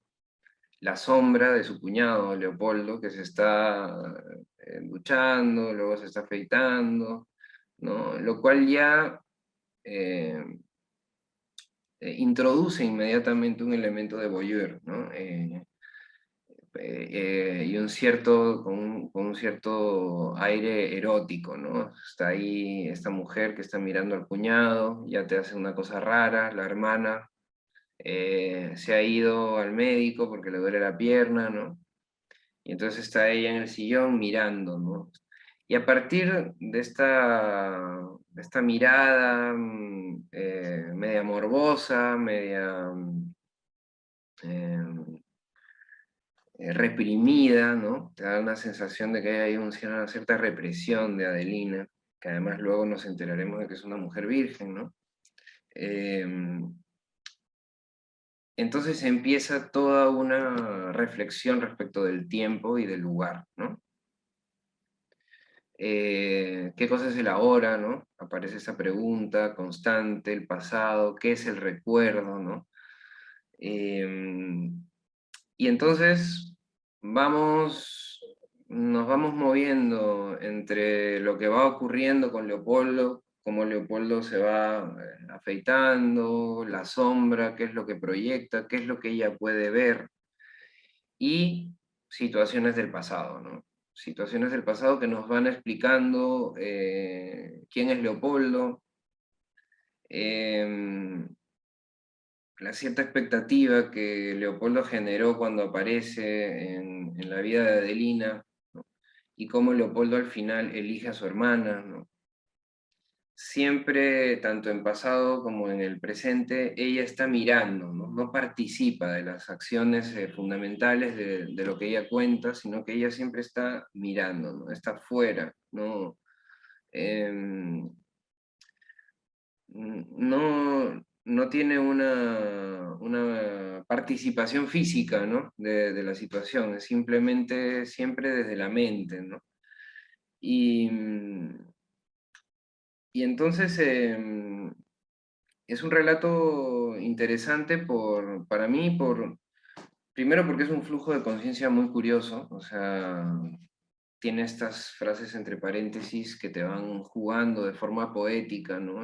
la sombra de su cuñado Leopoldo, que se está duchando, luego se está afeitando, ¿no? Lo cual ya eh, introduce inmediatamente un elemento de voyeur, ¿no? Y con un cierto aire erótico, ¿no? Está ahí esta mujer que está mirando al cuñado, ya te hace una cosa rara, la hermana se ha ido al médico porque le duele la pierna, ¿no? Y entonces está ella en el sillón mirando, ¿no? Y a partir de esta mirada media morbosa, media eh, reprimida, ¿no? Te da una sensación de que hay una cierta represión de Adelina, que además luego nos enteraremos de que es una mujer virgen, ¿no? Eh, entonces empieza toda una reflexión respecto del tiempo y del lugar, ¿no? ¿Qué cosa es el ahora, ¿no? Aparece esa pregunta constante, el pasado, ¿qué es el recuerdo, ¿no? Y entonces nos vamos moviendo entre lo que va ocurriendo con Leopoldo, cómo Leopoldo se va afeitando, la sombra, qué es lo que proyecta, qué es lo que ella puede ver, y situaciones del pasado, ¿no? Situaciones del pasado que nos van explicando quién es Leopoldo, em, la cierta expectativa que Leopoldo generó cuando aparece en la vida de Adelina, ¿no? Y cómo Leopoldo al final elige a su hermana, ¿no? Siempre, tanto en pasado como en el presente, ella está mirando, ¿no? No participa de las acciones fundamentales de lo que ella cuenta, sino que ella siempre está mirando, ¿no? Está fuera, ¿no? Em, no tiene una participación física, ¿no? de la situación, es simplemente siempre desde la mente, ¿no? Y, y entonces es un relato interesante para mí, primero porque es un flujo de conciencia muy curioso, o sea, tiene estas frases entre paréntesis que te van jugando de forma poética, ¿no?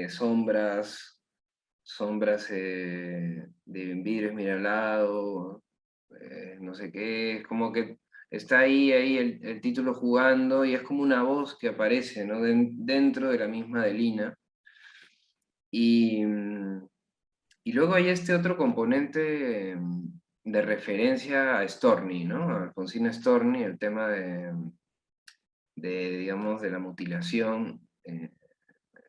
Sombras, de vidrio esmiralado, no sé qué, es como que está ahí el título jugando y es como una voz que aparece, ¿no? Dentro de la misma de Lina. Y, y luego hay este otro componente de referencia a Storni, ¿no? A Alfonsina Storni, el tema digamos, de la mutilación.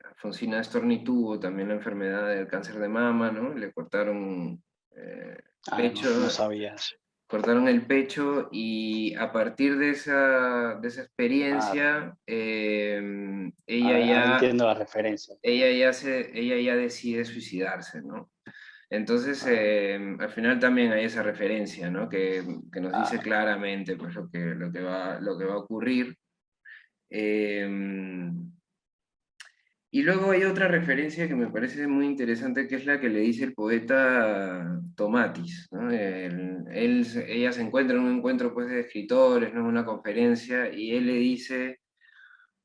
Alfonsina Storni tuvo también la enfermedad del cáncer de mama, ¿no? Le cortaron Ah, no, pecho, no sabía eso. cortaron el pecho y a partir de esa Ah, experiencia, ahora entiendo la referencia. ella ya decide suicidarse, ¿no? Entonces, Ah, al final también hay esa referencia, ¿no? Que nos dice ah, claramente pues, lo que va a ocurrir. Eh, y luego hay otra referencia que me parece muy interesante, que es la que le dice el poeta Tomatis, ¿no? Ella se encuentra en un encuentro pues, de escritores, ¿no? En una conferencia, y él le dice,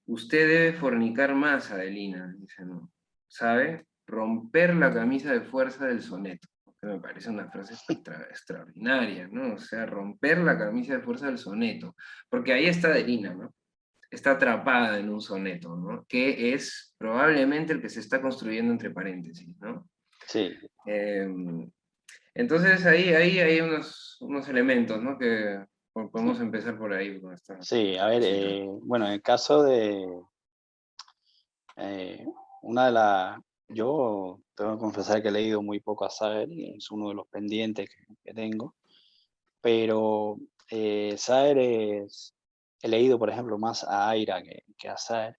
usted debe fornicar más, Adelina, dice, ¿no? ¿Sabe? Romper la camisa de fuerza del soneto, que me parece una frase extraordinaria, ¿no? O sea, romper la camisa de fuerza del soneto, porque ahí está Adelina, ¿no? Está atrapada en un soneto, ¿no? Que es probablemente el que se está construyendo entre paréntesis, ¿no? sí, Eh, entonces ahí hay unos elementos, ¿no? Que podemos empezar por ahí con esta sí, a ver, cita. bueno, en el caso de eh, una de las, yo tengo que confesar que he leído muy poco a Sager, y es uno de los pendientes que tengo, pero Sager he leído, por ejemplo, más a Aira que a Sager,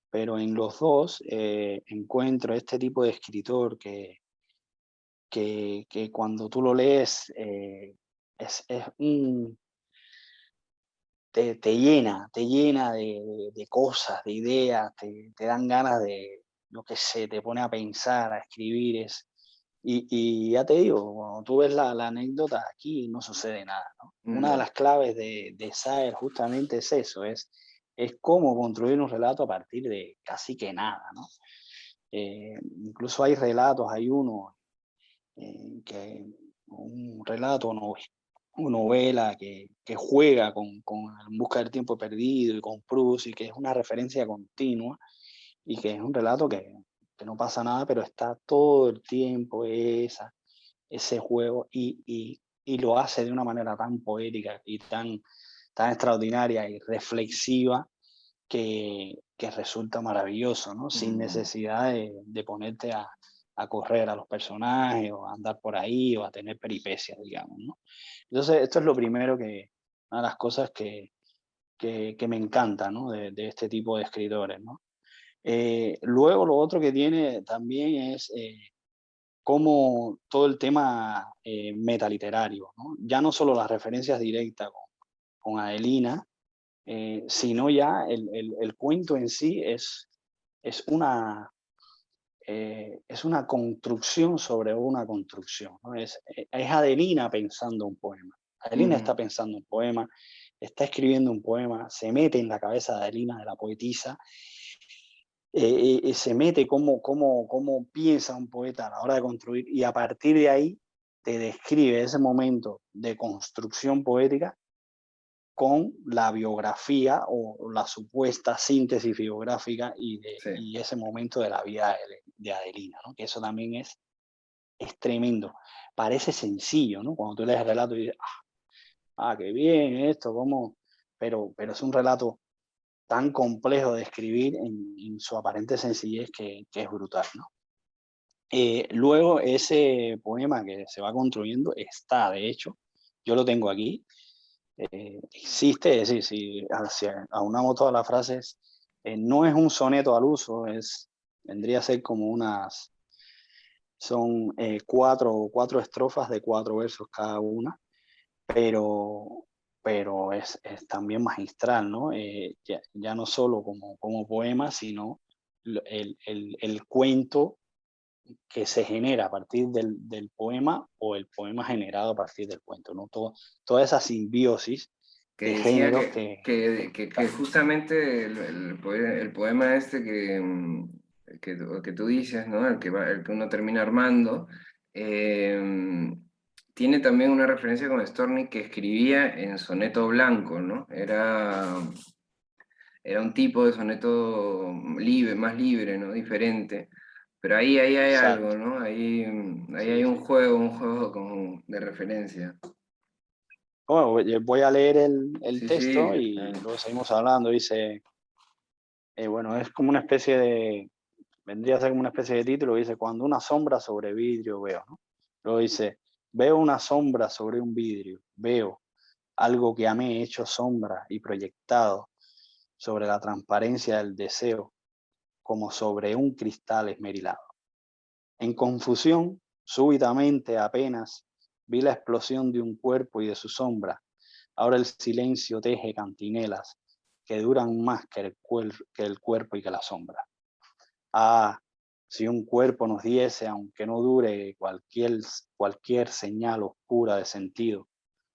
pero en los dos encuentro este tipo de escritor que cuando tú lo lees es un, te llena de cosas, de ideas, te dan ganas de, lo que sé, te pone a pensar, a escribir. Y ya te digo, cuando tú ves la anécdota, aquí no sucede nada, ¿no? Una de No. las claves de Saer justamente es eso, es cómo construir un relato a partir de casi que nada, ¿no? Incluso hay relatos, hay uno que un relato o novela que juega con En busca del tiempo perdido y con Proust y que es una referencia continua y que es un relato que no pasa nada, pero está todo el tiempo ese juego y lo hace de una manera tan poética y tan, tan extraordinaria y reflexiva que resulta maravilloso, ¿no? Sin necesidad de ponerte a correr a los personajes o a andar por ahí o a tener peripecias, digamos, ¿no? Entonces, esto es lo primero una de las cosas que me encanta, ¿no? De este tipo de escritores, ¿no? Luego, lo otro que tiene también es como todo el tema metaliterario, ¿no? Ya no solo las referencias directas con Adelina, sino ya el cuento en sí es una, es una construcción sobre una construcción, ¿no? Es Adelina pensando un poema. Adelina está pensando un poema, está escribiendo un poema, se mete en la cabeza de Adelina, de la poetisa, se mete cómo piensa un poeta a la hora de construir, y a partir de ahí te describe ese momento de construcción poética con la biografía o la supuesta síntesis biográfica Sí. y ese momento de la vida de Adelina, ¿no? Que eso también es tremendo. Parece sencillo, ¿no? Cuando tú lees el relato y dices, qué bien esto, pero es un relato tan complejo de escribir en su aparente sencillez que es brutal, ¿no? Luego ese poema que se va construyendo está, de hecho, yo lo tengo aquí, existe, es decir, si aunamos todas las frases, no es un soneto al uso, vendría a ser como son cuatro estrofas de 4 versos cada una, pero, pero es también magistral, ¿no? Ya no solo como poema, sino el cuento que se genera a partir del poema o el poema generado a partir del cuento, ¿no? Toda esa simbiosis Que de decía géneros que justamente el poema este que tú dices, ¿no? El que uno termina armando, tiene también una referencia con Storni que escribía en soneto blanco, ¿no? Era un tipo de soneto libre, más libre, ¿no? Diferente. Pero ahí hay algo, exacto. ¿no? Ahí hay Sí, sí. un juego como de referencia. Bueno, voy a leer el Sí, sí, texto y luego seguimos hablando. Dice, bueno, es como una especie vendría a ser como una especie de título. Dice, cuando una sombra sobre vidrio veo, ¿no? Luego dice, veo una sombra sobre un vidrio, veo algo que amé hecho sombra y proyectado sobre la transparencia del deseo, como sobre un cristal esmerilado. En confusión, súbitamente apenas vi la explosión de un cuerpo y de su sombra. Ahora el silencio teje cantinelas que duran más que el cuerpo y que la sombra. Ah, si un cuerpo nos diese, aunque no dure, cualquier señal oscura de sentido,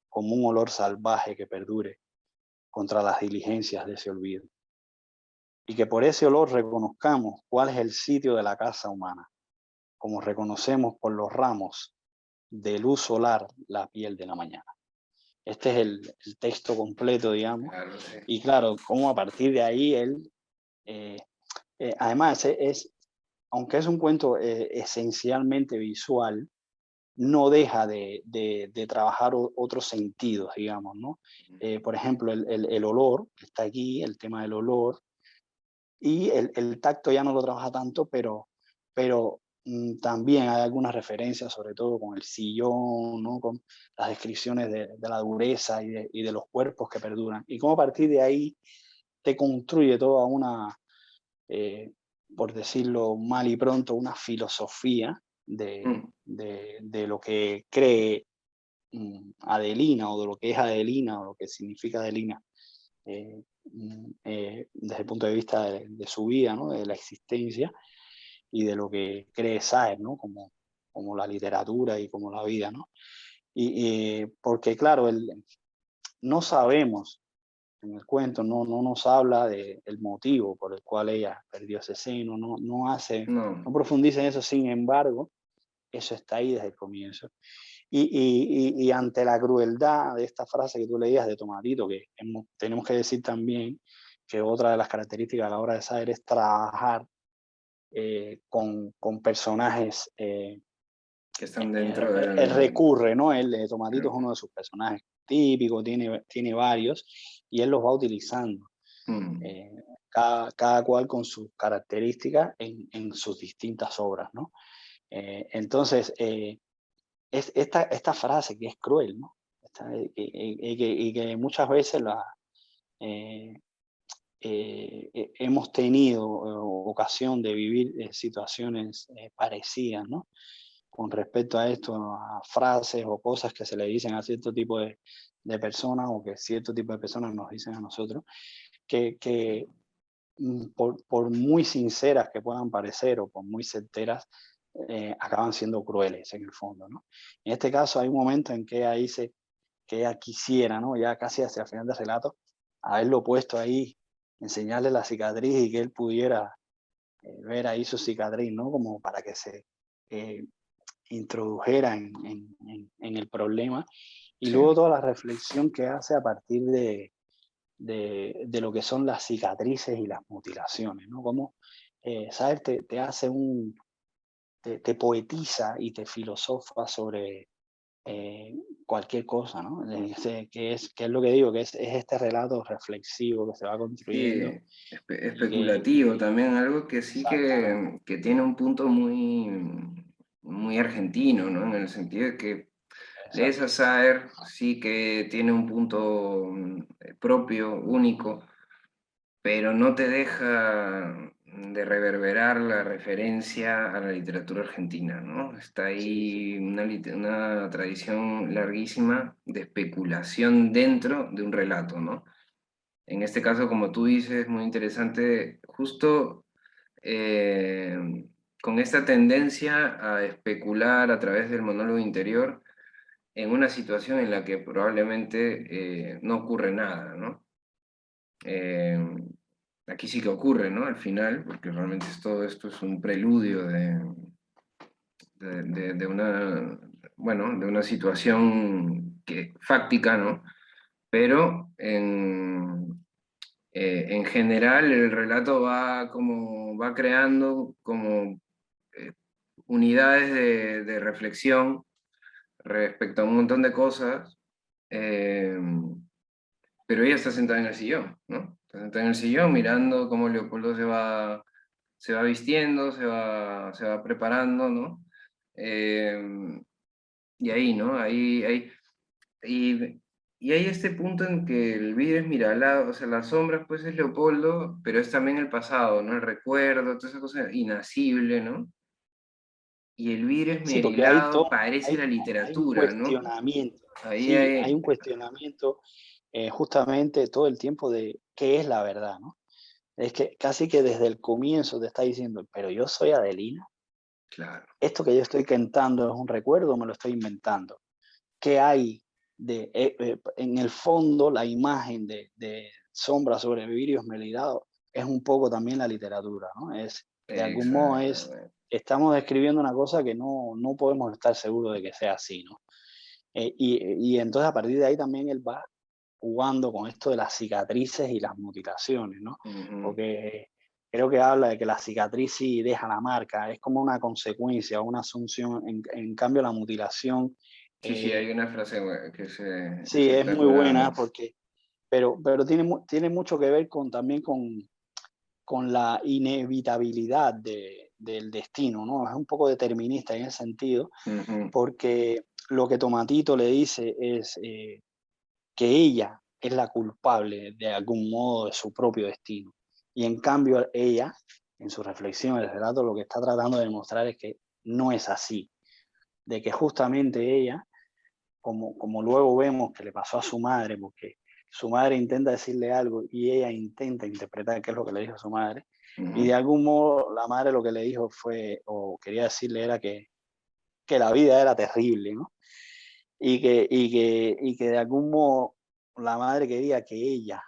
como un olor salvaje que perdure contra las diligencias de ese olvido. Y que por ese olor reconozcamos cuál es el sitio de la casa humana, como reconocemos por los ramos de luz solar la piel de la mañana. Este es el texto completo, digamos. claro, sí. Y claro, como a partir de ahí él, eh, además, aunque es un cuento esencialmente visual, no deja de trabajar otros sentidos, digamos, ¿no? Por ejemplo, el olor, que está aquí, el tema del olor, y el tacto ya no lo trabaja tanto, pero también hay algunas referencias, sobre todo con el sillón, ¿no? Con las descripciones de la dureza y de los cuerpos que perduran. Y cómo a partir de ahí te construye toda eh, por decirlo mal y pronto, una filosofía Mm. de lo que cree Adelina o de lo que es Adelina o lo que significa Adelina desde el punto de vista de su vida, ¿no? De la existencia y de lo que cree Saer, ¿no? Como la literatura y como la vida, ¿no? Porque claro, no sabemos en el cuento, no nos habla del motivo por el cual ella perdió ese seno, No, no profundiza en eso, sin embargo, eso está ahí desde el comienzo. Y ante la crueldad de esta frase que tú leías de Tomatito, que tenemos que decir también que otra de las características a la hora de saber es trabajar con personajes que están dentro él recurre, ¿no? Tomatito es uno de sus personajes típicos, tiene varios, y él los va utilizando. Cada cual con sus características en sus distintas obras, ¿no? Entonces, es esta frase que es cruel, ¿no? Y que muchas veces hemos tenido ocasión de vivir situaciones parecidas, ¿no? Con respecto a esto, a frases o cosas que se le dicen a cierto tipo de personas o que cierto tipo de personas nos dicen a nosotros, que por muy sinceras que puedan parecer o por muy certeras, acaban siendo crueles en el fondo, ¿no? En este caso hay un momento en que ella dice que ella quisiera, ¿no? Ya casi hacia el final del relato, haberlo puesto ahí, enseñarle la cicatriz y que él pudiera ver ahí su cicatriz, ¿no? Como para que se introdujera en el problema. Y Sí. luego toda la reflexión que hace a partir de lo que son las cicatrices y las mutilaciones, ¿no? Como, ¿sabes? Te hace te poetiza y te filosofa sobre cualquier cosa, ¿no? Que es lo que digo, que es este relato reflexivo que se va construyendo. Sí, Y que especulativo también, algo que sí exactamente. que tiene un punto muy, muy argentino, ¿no? En el sentido de que lees a Exacto. Saer, sí que tiene un punto propio, único, pero no te deja de reverberar la referencia a la literatura argentina, ¿no? Está Sí, sí. ahí una tradición larguísima de especulación dentro de un relato, ¿no? En este caso, como tú dices, muy interesante, justo eh, con esta tendencia a especular a través del monólogo interior en una situación en la que probablemente no ocurre nada, ¿no? Eh, Aquí sí que ocurre, ¿no? Al final, porque realmente todo esto es un preludio de una, bueno, de una situación fáctica, ¿no? Pero en general el relato va creando como eh, unidades de reflexión respecto a un montón de cosas, eh, pero ella está sentada en el sillón, ¿no? Está sentada en el sillón mirando cómo Leopoldo se va vistiendo, se va preparando, ¿no? Eh, y ahí, ¿no? Y, y hay este punto en que el vidrio es Miralado, o sea, las sombras pues es Leopoldo, pero es también el pasado, ¿no? El recuerdo, toda esa cosa inacible, ¿no? Y el vidrio Sí, porque hay esmerilado parece la hay un literatura, ¿no? cuestionamiento, Ahí sí, hay hay, un cuestionamiento justamente todo el tiempo de qué es la verdad, ¿no? Es que casi que desde el comienzo te está diciendo, pero yo soy Adelina, claro, esto que yo estoy cantando es un recuerdo, me lo estoy inventando. ¿Qué hay en el fondo? La imagen de sombra sobre vidrio esmerilado es un poco también la literatura, ¿no? De algún modo exactamente. estamos describiendo una cosa que no podemos estar seguros de que sea así, ¿no? Y entonces a partir de ahí también él va jugando con esto de las cicatrices y las mutilaciones, ¿no? Ujú. Porque creo que habla de que la cicatriz sí deja la marca, es como una consecuencia, una asunción, en cambio la mutilación, Sí, sí, hay eh, una frase que es sí, es muy buena, espectacular. pero tiene mucho que ver también con la inevitabilidad del destino, ¿no? Es un poco determinista en ese sentido, Ujú. porque lo que Tomatito le dice es que ella es la culpable de algún modo de su propio destino. Y en cambio ella, en su reflexión, el relato, lo que está tratando de demostrar es que no es así, de que justamente ella, como luego vemos que le pasó a su madre, porque su madre intenta decirle algo y ella intenta interpretar qué es lo que le dijo a su madre, y de Ujú. algún modo la madre lo que le dijo fue, o quería decirle era que la vida era terrible, ¿no? Y que de algún modo la madre quería que ella,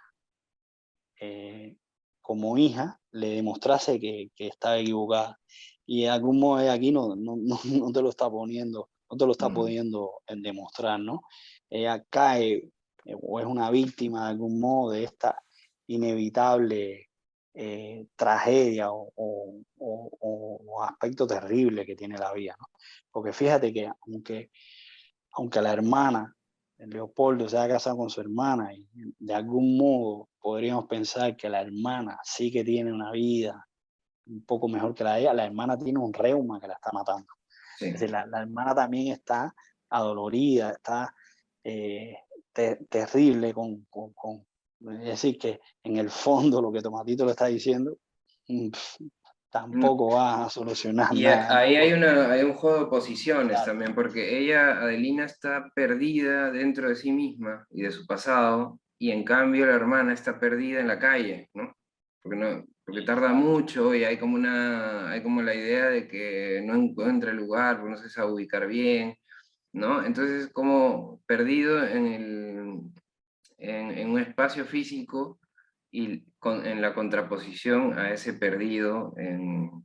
como hija, le demostrase que estaba equivocada. Y de algún modo ella aquí no te lo está poniendo, no te lo está Mm. pudiendo demostrar, ¿no? Ella cae o es una víctima de algún modo de esta inevitable tragedia o aspecto terrible que tiene la vida, ¿no? Porque fíjate que aunque la hermana, Leopoldo, se ha casado con su hermana, y de algún modo podríamos pensar que la hermana sí que tiene una vida un poco mejor que la de ella, la hermana tiene un reuma que la está matando. Sí. Es decir, la hermana también está adolorida, está terrible es decir, que en el fondo lo que Tomatito le está diciendo tampoco va a solucionar Y nada, ¿no? ahí hay un juego de posiciones Claro. también, porque ella, Adelina, está perdida dentro de sí misma y de su pasado, y en cambio la hermana está perdida en la calle, ¿no? Porque tarda mucho y hay hay como la idea de que no encuentra el lugar, porque no se sabe ubicar bien, ¿no? Entonces, como perdido en un espacio físico y en la contraposición a ese perdido en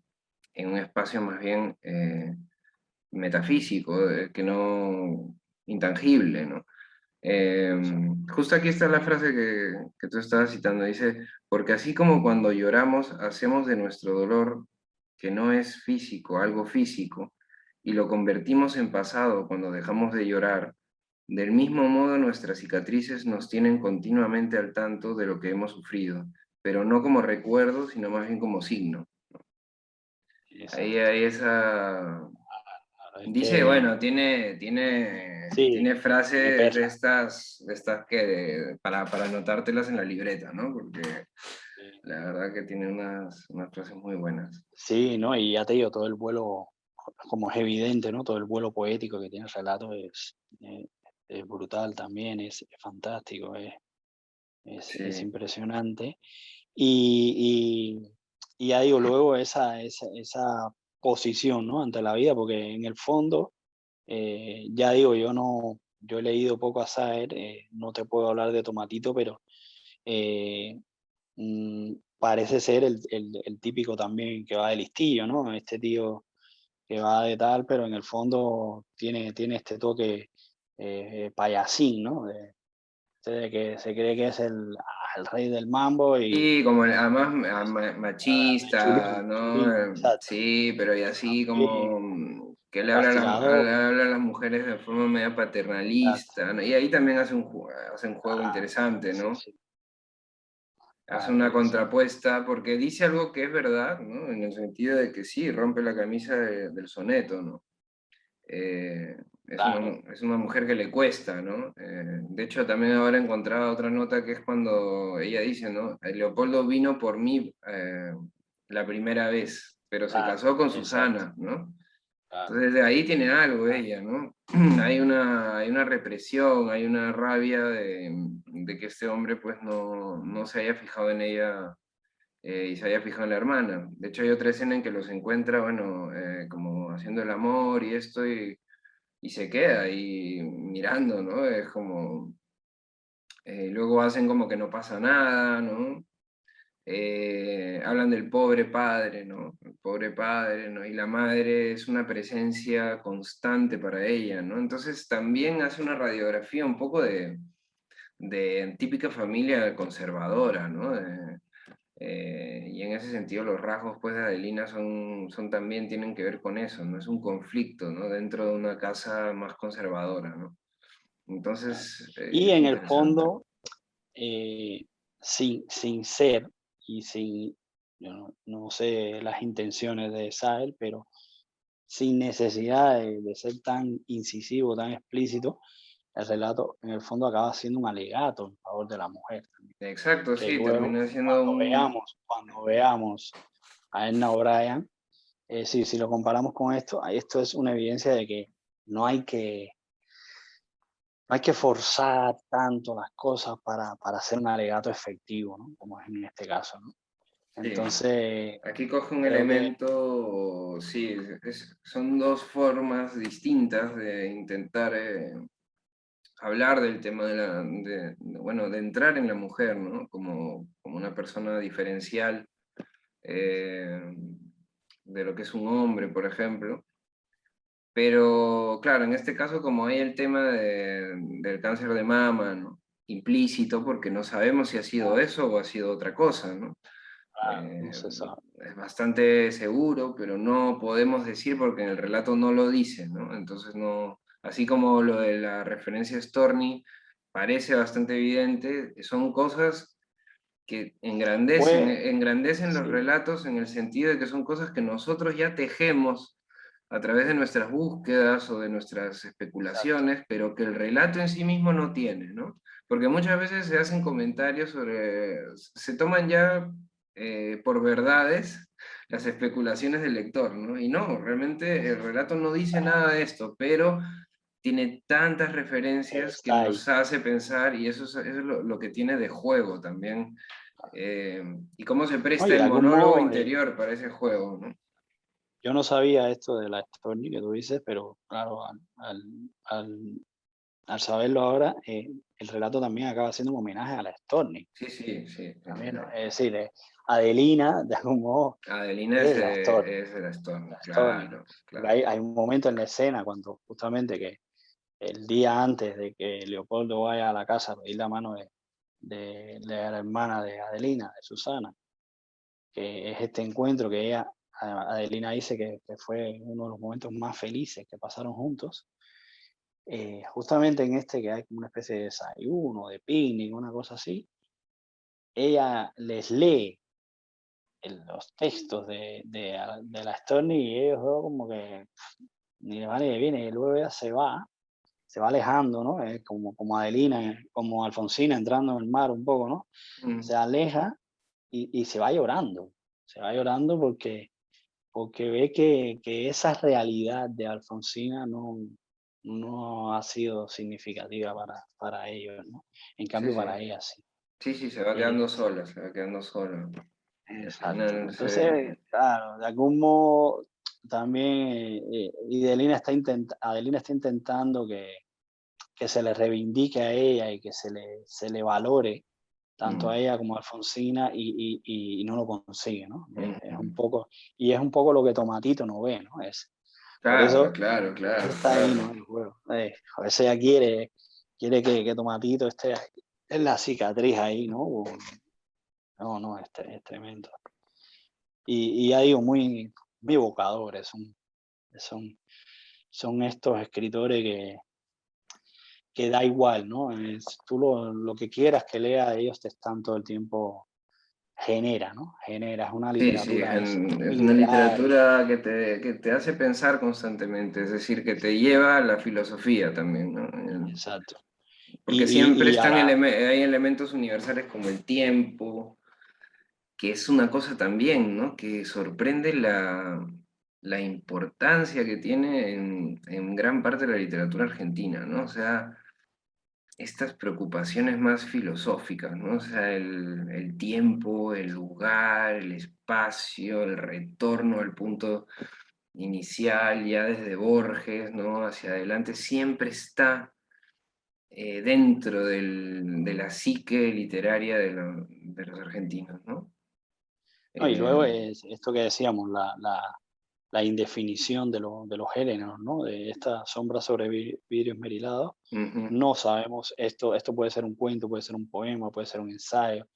un espacio más bien metafísico, que no intangible, ¿no? Justo aquí está la frase que tú estabas citando, dice, porque así como cuando lloramos hacemos de nuestro dolor, que no es físico, algo físico, y lo convertimos en pasado cuando dejamos de llorar, del mismo modo nuestras cicatrices nos tienen continuamente al tanto de lo que hemos sufrido, pero no como recuerdo, sino más bien como signo. Ahí Exacto. hay esa... Claro, es Dice, que bueno, tiene sí, tiene frases perla. de estas que para anotártelas en la libreta, ¿no? Porque la verdad que tiene unas frases muy buenas. Sí, ¿no? Y ya te digo, todo el vuelo, como es evidente, ¿no? Todo el vuelo poético que tiene el relato es brutal también, es fantástico, es Sí, impresionante. Y, y ya digo, luego esa posición, ¿no? Ante la vida, porque en el fondo, ya digo, yo he leído poco a Saer, no te puedo hablar de Tomatito, pero eh, parece ser el típico también que va de listillo, ¿no? Este tío que va de tal, pero en el fondo tiene este toque payasín, ¿no? De que se cree que es el rey del mambo y y como además chulín, machista, ¿no? chulín, exacto. Sí, pero y así Chulín, como que le habla castigador, le habla a las mujeres de forma media exacto. paternalista, ¿no? Y ahí también hace un juego Ah, interesante, sí, ¿no? sí, Hace claro, una porque sí. contrapuesta, porque dice algo que es verdad, ¿no? En el sentido de que sí, rompe la camisa del soneto, ¿no? Eh, Claro, es una mujer que le cuesta, ¿no? De hecho, también ahora he encontrado otra nota que es cuando ella dice, ¿no? Leopoldo vino por mí la primera vez, pero se claro, casó con exacto, Susana, ¿no? claro, Entonces de ahí tiene algo claro, ella, ¿no? Hay una represión, hay una rabia de que este hombre pues no se haya fijado en ella y se haya fijado en la hermana. De hecho hay otra escena en que los encuentra, bueno, como haciendo el amor y esto y se queda ahí mirando, ¿no? Es como... luego hacen como que no pasa nada, ¿no? Hablan del pobre padre, ¿no? El pobre padre, ¿no? Y la madre es una presencia constante para ella, ¿no? Entonces también hace una radiografía un poco de típica familia conservadora, ¿no? Y en ese sentido los rasgos pues de Adelina son también tienen que ver con eso, ¿no? Es un conflicto, ¿no? Dentro de una casa más conservadora, ¿no? claro. Entonces Y es en el interesante. fondo, sin ser y sin, yo no sé las intenciones de Sael, pero sin necesidad de ser tan incisivo, tan explícito, el relato en el fondo acaba siendo un alegato en favor de la mujer también. Exacto, Que sí, luego, termina siendo un... cuando veamos a Edna O'Brien, si lo comparamos con esto, esto es una evidencia de que no hay que, no hay que forzar tanto las cosas para hacer un alegato efectivo, ¿no? Como es en este caso, ¿no? Sí, Entonces, aquí coge un creo que, elemento, sí, son dos formas distintas de intentar hablar del tema bueno, de entrar en la mujer, ¿no? Como una persona diferencial eh, de lo que es un hombre, por ejemplo. Pero claro, en este caso como hay el tema del cáncer de mama, ¿no? Implícito, porque no sabemos si ha sido ah, eso o ha sido otra cosa, ¿no? Claro, no se sabe. Es bastante seguro, pero no podemos decir porque en el relato no lo dice, ¿no? Entonces no, así como lo de la referencia a Storni parece bastante evidente, son cosas que Fue, engrandecen los sí, relatos en el sentido de que son cosas que nosotros ya tejemos a través de nuestras búsquedas o de nuestras exacto. especulaciones, pero que el relato en sí mismo no tiene, ¿no? Porque muchas veces se hacen comentarios sobre, se toman ya por verdades las especulaciones del lector, ¿no? Y no, realmente el relato no dice nada de esto, pero tiene tantas referencias que Está ahí. nos hace pensar y eso es lo que tiene de juego también. Y cómo se presta Oye, de el algún monólogo modo, interior para ese juego, ¿no? yo no sabía esto de la Storni que tú dices, pero claro, al saberlo ahora, el relato también acaba siendo un homenaje a la Storni. Sí, sí, sí. También, ¿no? Es decir, Adelina, de algún modo, Adelina es la Storni. es el Storm, La Storni, ¿no? claro, Porque claro. hay un momento en la escena cuando justamente que el día antes de que Leopoldo vaya a la casa a pedir la mano de la hermana de Adelina, de Susana, que es este encuentro que ella, Adelina dice que fue uno de los momentos más felices que pasaron juntos. Justamente en este que hay como una especie de desayuno, de picnic, una cosa así, ella les lee los textos de la Storni y ellos dos como que ni le va ni le viene, y luego ella se va alejando, ¿no? Como Adelina, como Alfonsina entrando en el mar un poco, ¿no? Mm, Se aleja y se va llorando porque ve que esa realidad de Alfonsina no ha sido significativa para ellos, ¿no? En sí, cambio, sí. para ella sí. Sí, sí, se va Eh, quedando sola, se va quedando sola. Y al exacto. final se... Entonces, claro, de algún modo también y Adelina está intentando que se le reivindique a ella y que se le valore tanto a mm, ella como a Alfonsina y no lo consigue, ¿no? Es un mm. poco, y es un poco lo que Tomatito no ve, ¿no? Por Claro, eso claro, él claro, está ahí, claro. ¿no? En el juego. A veces ella quiere que Tomatito esté en la cicatriz ahí, ¿no? No, no, es tremendo. Y ya digo, muy evocadores, son, son estos escritores que da igual, ¿no? Tú lo que quieras que lea, ellos te están todo el tiempo genera, ¿no? Genera, es una Sí, sí, literatura, es muy es una literaria. literatura que te hace pensar constantemente, es decir, que te lleva a la filosofía también, ¿no? Exacto. Porque siempre Y están ahora, hay elementos universales como el tiempo, que es una cosa también, ¿no? Que sorprende la importancia que tiene en gran parte de la literatura argentina, ¿no? O sea, estas preocupaciones más filosóficas, ¿no? O sea, el tiempo, el lugar, el espacio, el retorno al punto inicial, ya desde Borges, ¿no? Hacia adelante, siempre está dentro de la psique literaria de los argentinos, ¿no? no, y luego Eh, es esto que decíamos, la indefinición de los géneros, ¿no? De esta sombra sobre vidrio esmerilado. Ujú, No sabemos, esto puede ser un cuento, puede ser un poema, puede ser un ensayo,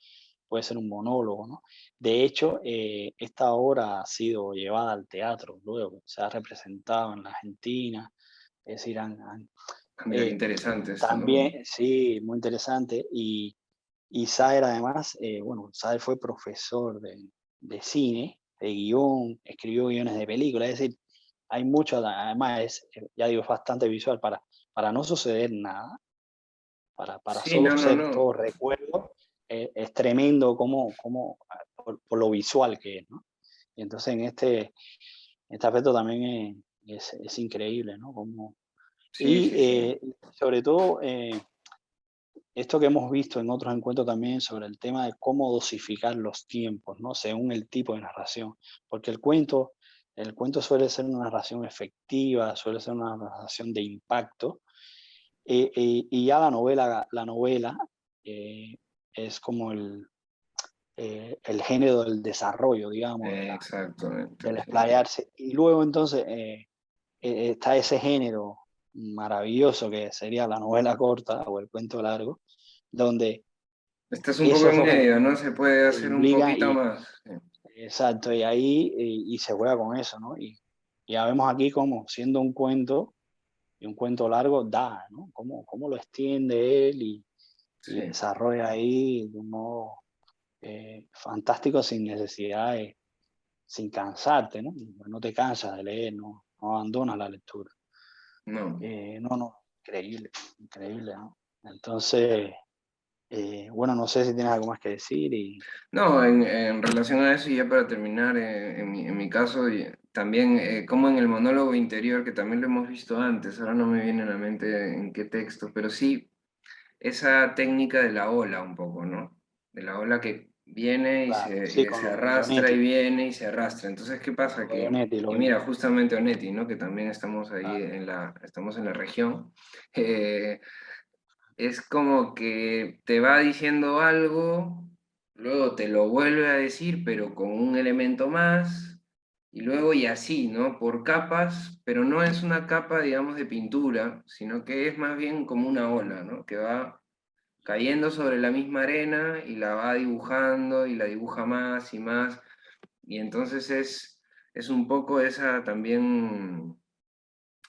puede ser un monólogo, ¿no? De hecho, esta obra ha sido llevada al teatro luego, se ha representado en la Argentina, es decir, ah, mira qué eh, interesante esto, ¿no? también, sí, muy interesante, y Saer además, bueno, Saer fue profesor de cine, de guión, escribió guiones de películas, es decir, hay mucho, además es, ya digo, es bastante visual para no suceder nada, para Sí, solo no, no, ser todo no. recuerdo, es tremendo por lo visual que es, ¿no? Y entonces este aspecto también es increíble, ¿no? Sí, Y sí, sí. sobre todo, esto que hemos visto en otros encuentros también sobre el tema de cómo dosificar los tiempos, ¿no? Según el tipo de narración, porque el cuento suele ser una narración efectiva, suele ser una narración de impacto, y ya la novela eh, es como el género del desarrollo, digamos, Exactamente, del sí. explayarse. Y luego entonces está ese género maravilloso que sería la novela corta o el cuento largo, donde Estás un poco Eso en fue lo que medio, ¿no? Se puede hacer un implica, poquito y más. Sí. exacto, y ahí y se juega con eso, ¿no? Y ya vemos aquí cómo, siendo un cuento, y un cuento largo, da, ¿no? Cómo lo extiende él y Sí. desarrolla ahí de un modo fantástico sin necesidad, sin cansarte, ¿no? No te cansas de leer, no abandonas la lectura. No. No, increíble, increíble, ¿no? Entonces, bueno, no sé si tienes algo más que decir y No, en relación a eso, y ya para terminar, en mi caso, también como en el monólogo interior, que también lo hemos visto antes, ahora no me viene a la mente en qué texto, pero sí esa técnica de la ola un poco, ¿no? De la ola que viene y claro, sí, se con lo de arrastra y Onetti, viene y se arrastra. Entonces, ¿qué pasa? lo de Onetti lo Y vimos. mira, justamente Onetti, ¿no? Que también estamos ahí Claro, estamos en la región. eh, es como que te va diciendo algo, luego te lo vuelve a decir, pero con un elemento más, y luego y así, ¿no? Por capas, pero no es una capa, digamos, de pintura, sino que es más bien como una ola, ¿no? Que va cayendo sobre la misma arena y la va dibujando y la dibuja más y más, y entonces es un poco esa también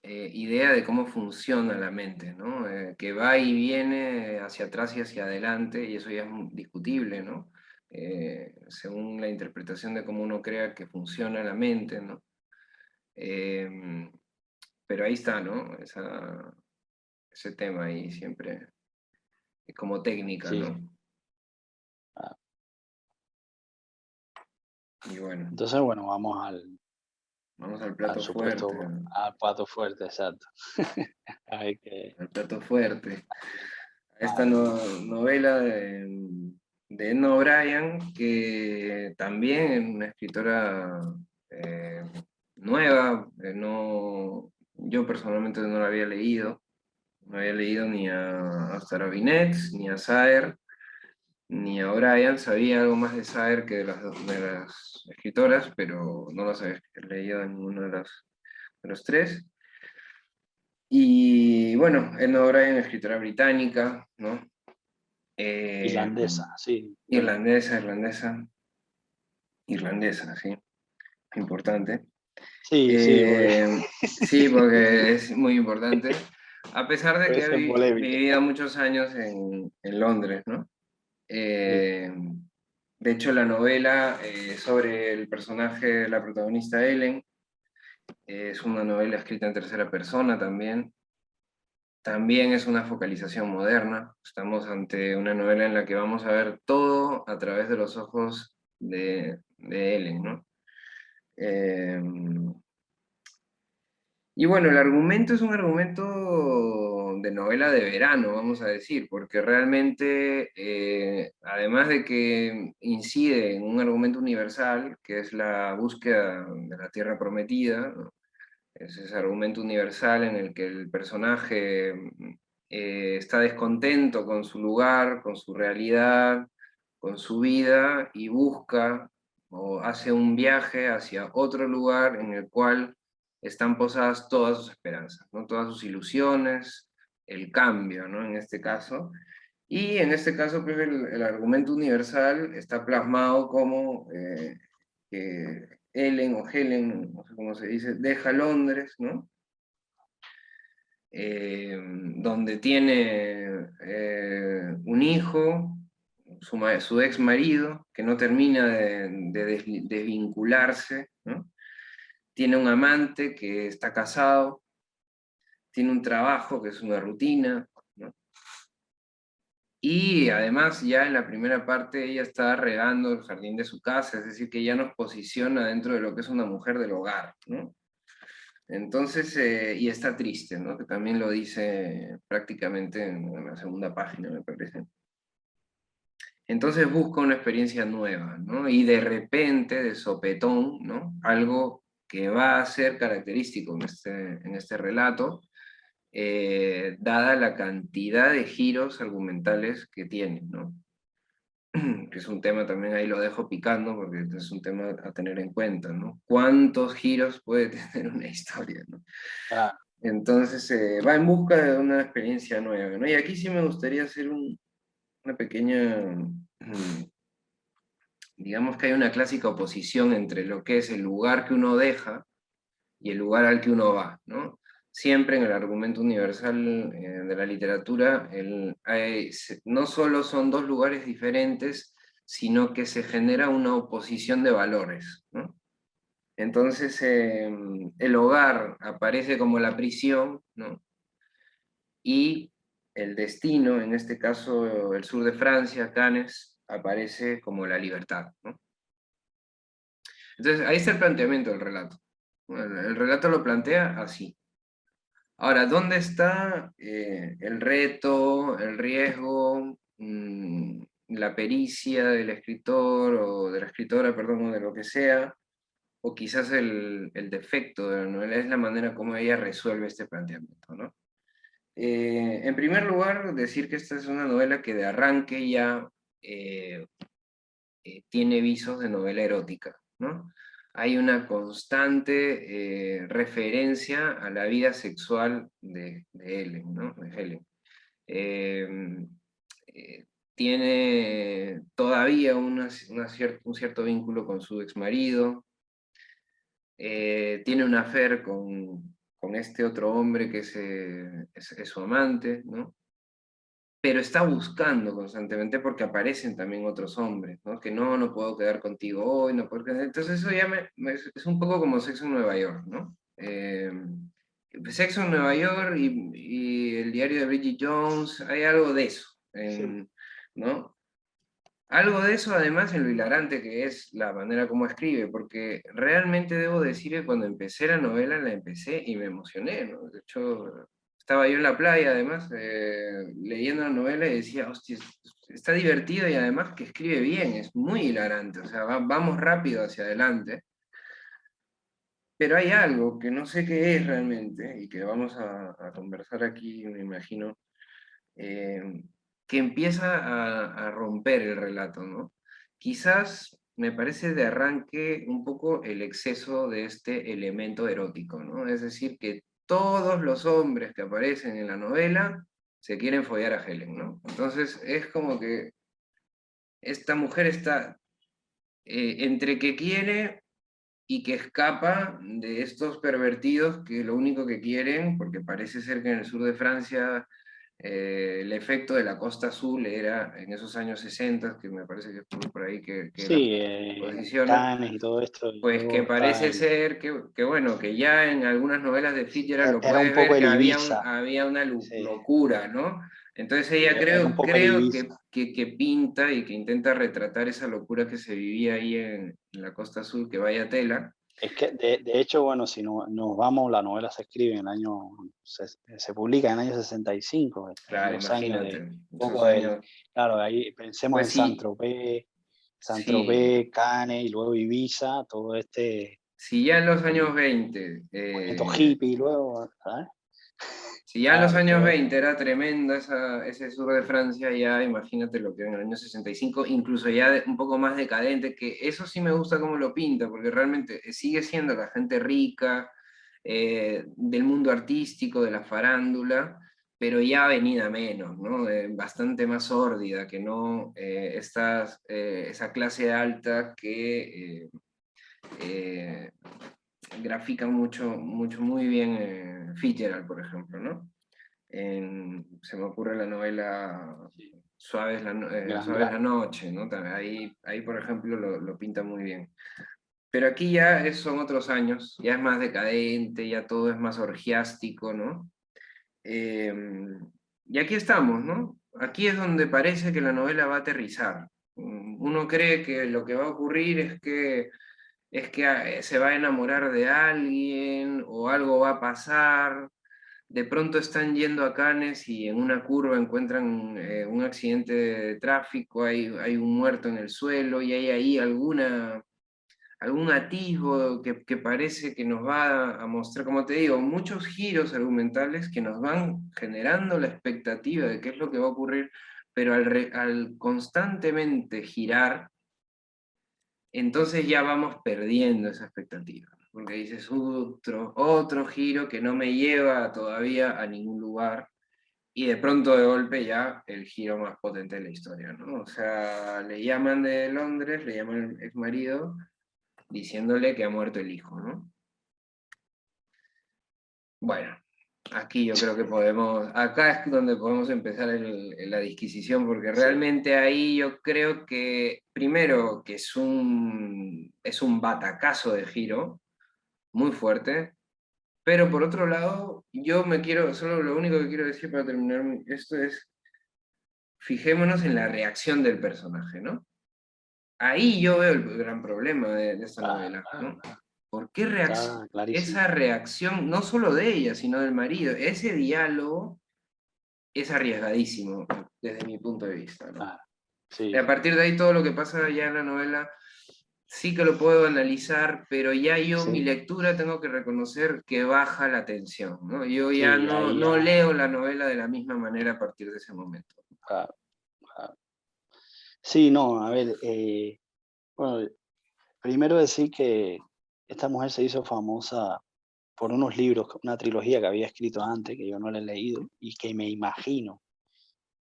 idea de cómo funciona la mente, ¿no? Que va y viene hacia atrás y hacia adelante, y eso ya es discutible, ¿no? Según la interpretación de cómo uno crea que funciona la mente, ¿no? Em, pero ahí está, ¿no? Ese tema ahí siempre como técnica, sí. ¿no? Ah, Y bueno, entonces, bueno, vamos vamos al al plato fuerte, supuesto, al plato fuerte, exacto. A ver qué, al plato fuerte. Esta claro, novela de Edna O'Brien, que también es una escritora eh, nueva, no, yo personalmente no la había leído, no había leído ni a Astara Binet, ni a Saer, ni a O'Brien, sabía algo más de Saer que de las escritoras, pero no las había leído en ninguno de los tres. Y bueno, Edna O'Brien, escritora británica, ¿no? Eh, irlandesa, sí, bueno, irlandesa, irlandesa, sí, importante. sí, sí, porque Sí, porque es muy importante, a pesar de puede que ser polémica. vivido muchos años en Londres, ¿no? Sí, Eh, de hecho, la novela sobre el personaje, la protagonista Ellen, es una novela escrita en tercera persona también. También es una focalización moderna. Estamos ante una novela en la que vamos a ver todo a través de los ojos de Ellen, ¿no? Eh, y bueno, el argumento es un argumento de novela de verano, vamos a decir, porque realmente, además de que incide en un argumento universal, que es la búsqueda de la tierra prometida, ¿no? Es ese argumento universal en el que el personaje está descontento con su lugar, con su realidad, con su vida y busca o hace un viaje hacia otro lugar en el cual están posadas todas sus esperanzas, ¿no? Todas sus ilusiones, el cambio, ¿no? En este caso. Y en este caso, pues el argumento universal está plasmado como que Ellen o Helen, no sé cómo se dice, deja Londres, ¿no? Donde tiene un hijo, su ex marido, que no termina de desvincularse, ¿no? Tiene un amante que está casado, tiene un trabajo que es una rutina, ¿no? Y además ya en la primera parte ella está regando el jardín de su casa, es decir, que ya nos posiciona dentro de lo que es una mujer del hogar, ¿no? Entonces, y está triste, ¿no? Que también lo dice prácticamente en la segunda página, me parece. Entonces busca una experiencia nueva, ¿no? Y de repente, de sopetón, ¿no? Algo que va a ser característico en este relato, dada la cantidad de giros argumentales que tiene, ¿no? Que es un tema también ahí lo dejo picando porque es un tema a tener en cuenta, ¿no? ¿Cuántos giros puede tener una historia, ¿no? claro, Entonces va en busca de una experiencia nueva, ¿no? Y aquí sí me gustaría hacer una pequeña, digamos que hay una clásica oposición entre lo que es el lugar que uno deja y el lugar al que uno va, ¿no? Siempre en el argumento universal de la literatura, no solo son dos lugares diferentes, sino que se genera una oposición de valores, ¿no? Entonces, el hogar aparece como la prisión, ¿no? Y el destino, en este caso el sur de Francia, Cannes, aparece como la libertad, ¿no? Entonces, ahí está el planteamiento del relato. El relato lo plantea así. Ahora, ¿dónde está el reto, el riesgo, la pericia del escritor o de la escritora, perdón, o de lo que sea? O quizás el defecto de la novela es la manera como ella resuelve este planteamiento, ¿no? En primer lugar, decir que esta es una novela que de arranque ya tiene visos de novela erótica, ¿no? Hay una constante referencia a la vida sexual de Helen, ¿no? De Helen. Eh, Tiene todavía un cierto vínculo con su exmarido, tiene un affair con este otro hombre que es su amante, ¿no? Pero está buscando constantemente porque aparecen también otros hombres, ¿no? Que no puedo quedar contigo hoy, no puedo Entonces eso ya es un poco como Sexo en Nueva York, ¿no? Sexo en Nueva York y el diario de Bridget Jones, hay algo de eso, Sí. ¿no? Algo de eso además en lo hilarante que es la manera como escribe, porque realmente debo decir que cuando empecé la novela la empecé y me emocioné, ¿no? De hecho, estaba yo en la playa además leyendo la novela y decía, hostia, está divertido y además que escribe bien, es muy hilarante, o sea, vamos rápido hacia adelante, pero hay algo que no sé qué es realmente y que vamos a conversar aquí, me imagino, eh, que empieza a romper el relato, ¿no? Quizás me parece de arranque un poco el exceso de este elemento erótico, ¿no? Es decir, que todos los hombres que aparecen en la novela se quieren follar a Helen, ¿no? Entonces es como que esta mujer está entre que quiere y que escapa de estos pervertidos que lo único que quieren, porque parece ser que en el sur de Francia el efecto de la Costa Azul era en esos años 60, que me parece que estuvo por ahí que las Sí, posiciones, Cannes y todo esto, y pues que luego está parece ser que, bueno, que ya en algunas novelas de Fitzgerald lo era un puedes poco ver que el Ibiza, había una sí, locura, ¿no? Entonces sí, ella era un poco el creo Ibiza. que pinta y que intenta retratar esa locura que se vivía ahí en la Costa Azul, que vaya tela. Es que de hecho, bueno, si nos vamos, la novela se escribe en el año, se publica en el año 65, en Claro, los años de imagínate, un esos poco del, años. claro, ahí pensemos Pues en sí, sí, Saint-Tropez, Cannes y luego Ibiza, todo este si ya en los años el 20, movimiento hippie luego, ¿sabes? si ya en los Claro, años todo 20 era tremendo ese sur de Francia, ya imagínate lo que era en el año 65, incluso ya un poco más decadente, que eso sí me gusta cómo lo pinta, porque realmente sigue siendo la gente rica, del mundo artístico, de la farándula, pero ya venida menos, ¿no? Bastante más sórdida, que no esa clase alta que grafica muy bien Fitzgerald, por ejemplo, ¿no? Se me ocurre la novela sí, gran, Suaves la gran. noche, ¿no? Ahí por ejemplo, lo pinta muy bien. Pero aquí ya son otros años, ya es más decadente, ya todo es más orgiástico, ¿no? Eh, y aquí estamos, ¿no? Aquí es donde parece que la novela va a aterrizar. Uno cree que lo que va a ocurrir es que se va a enamorar de alguien o algo va a pasar. De pronto están yendo a Cannes y en una curva encuentran un accidente de tráfico, hay un muerto en el suelo y hay ahí algún atisbo que parece que nos va a mostrar, como te digo, muchos giros argumentales que nos van generando la expectativa de qué es lo que va a ocurrir, pero al constantemente girar, entonces ya vamos perdiendo esa expectativa, porque dices otro giro que no me lleva todavía a ningún lugar. y de pronto de golpe ya el giro más potente de la historia, ¿no? O sea, le llaman de Londres, le llaman el exmarido, diciéndole que ha muerto el hijo, ¿no? Bueno, aquí yo creo que podemos, acá es donde podemos empezar la disquisición, porque Sí, realmente ahí yo creo que, primero, que es un batacazo de giro, muy fuerte, pero por otro lado, yo me quiero, solo lo único que quiero decir para terminar esto es, fijémonos en la reacción del personaje, ¿no? Ahí yo veo el gran problema de esta claro, novela, claro, ¿no? claro. ¿Por qué Está clarísimo. esa reacción, no solo de ella, sino del marido? Ese diálogo es arriesgadísimo desde mi punto de vista, ¿no? Claro. Y Sí, a sí, partir de ahí todo lo que pasa ya en la novela sí que lo puedo analizar, pero ya yo mi sí, lectura tengo que reconocer que baja la tensión, ¿no? Yo ya sí, no, ahí no ya, leo la novela de la misma manera a partir de ese momento. claro, claro. Sí, no, a ver, bueno, primero decir que esta mujer se hizo famosa por unos libros, una trilogía que había escrito antes, que yo no la he leído, y que me imagino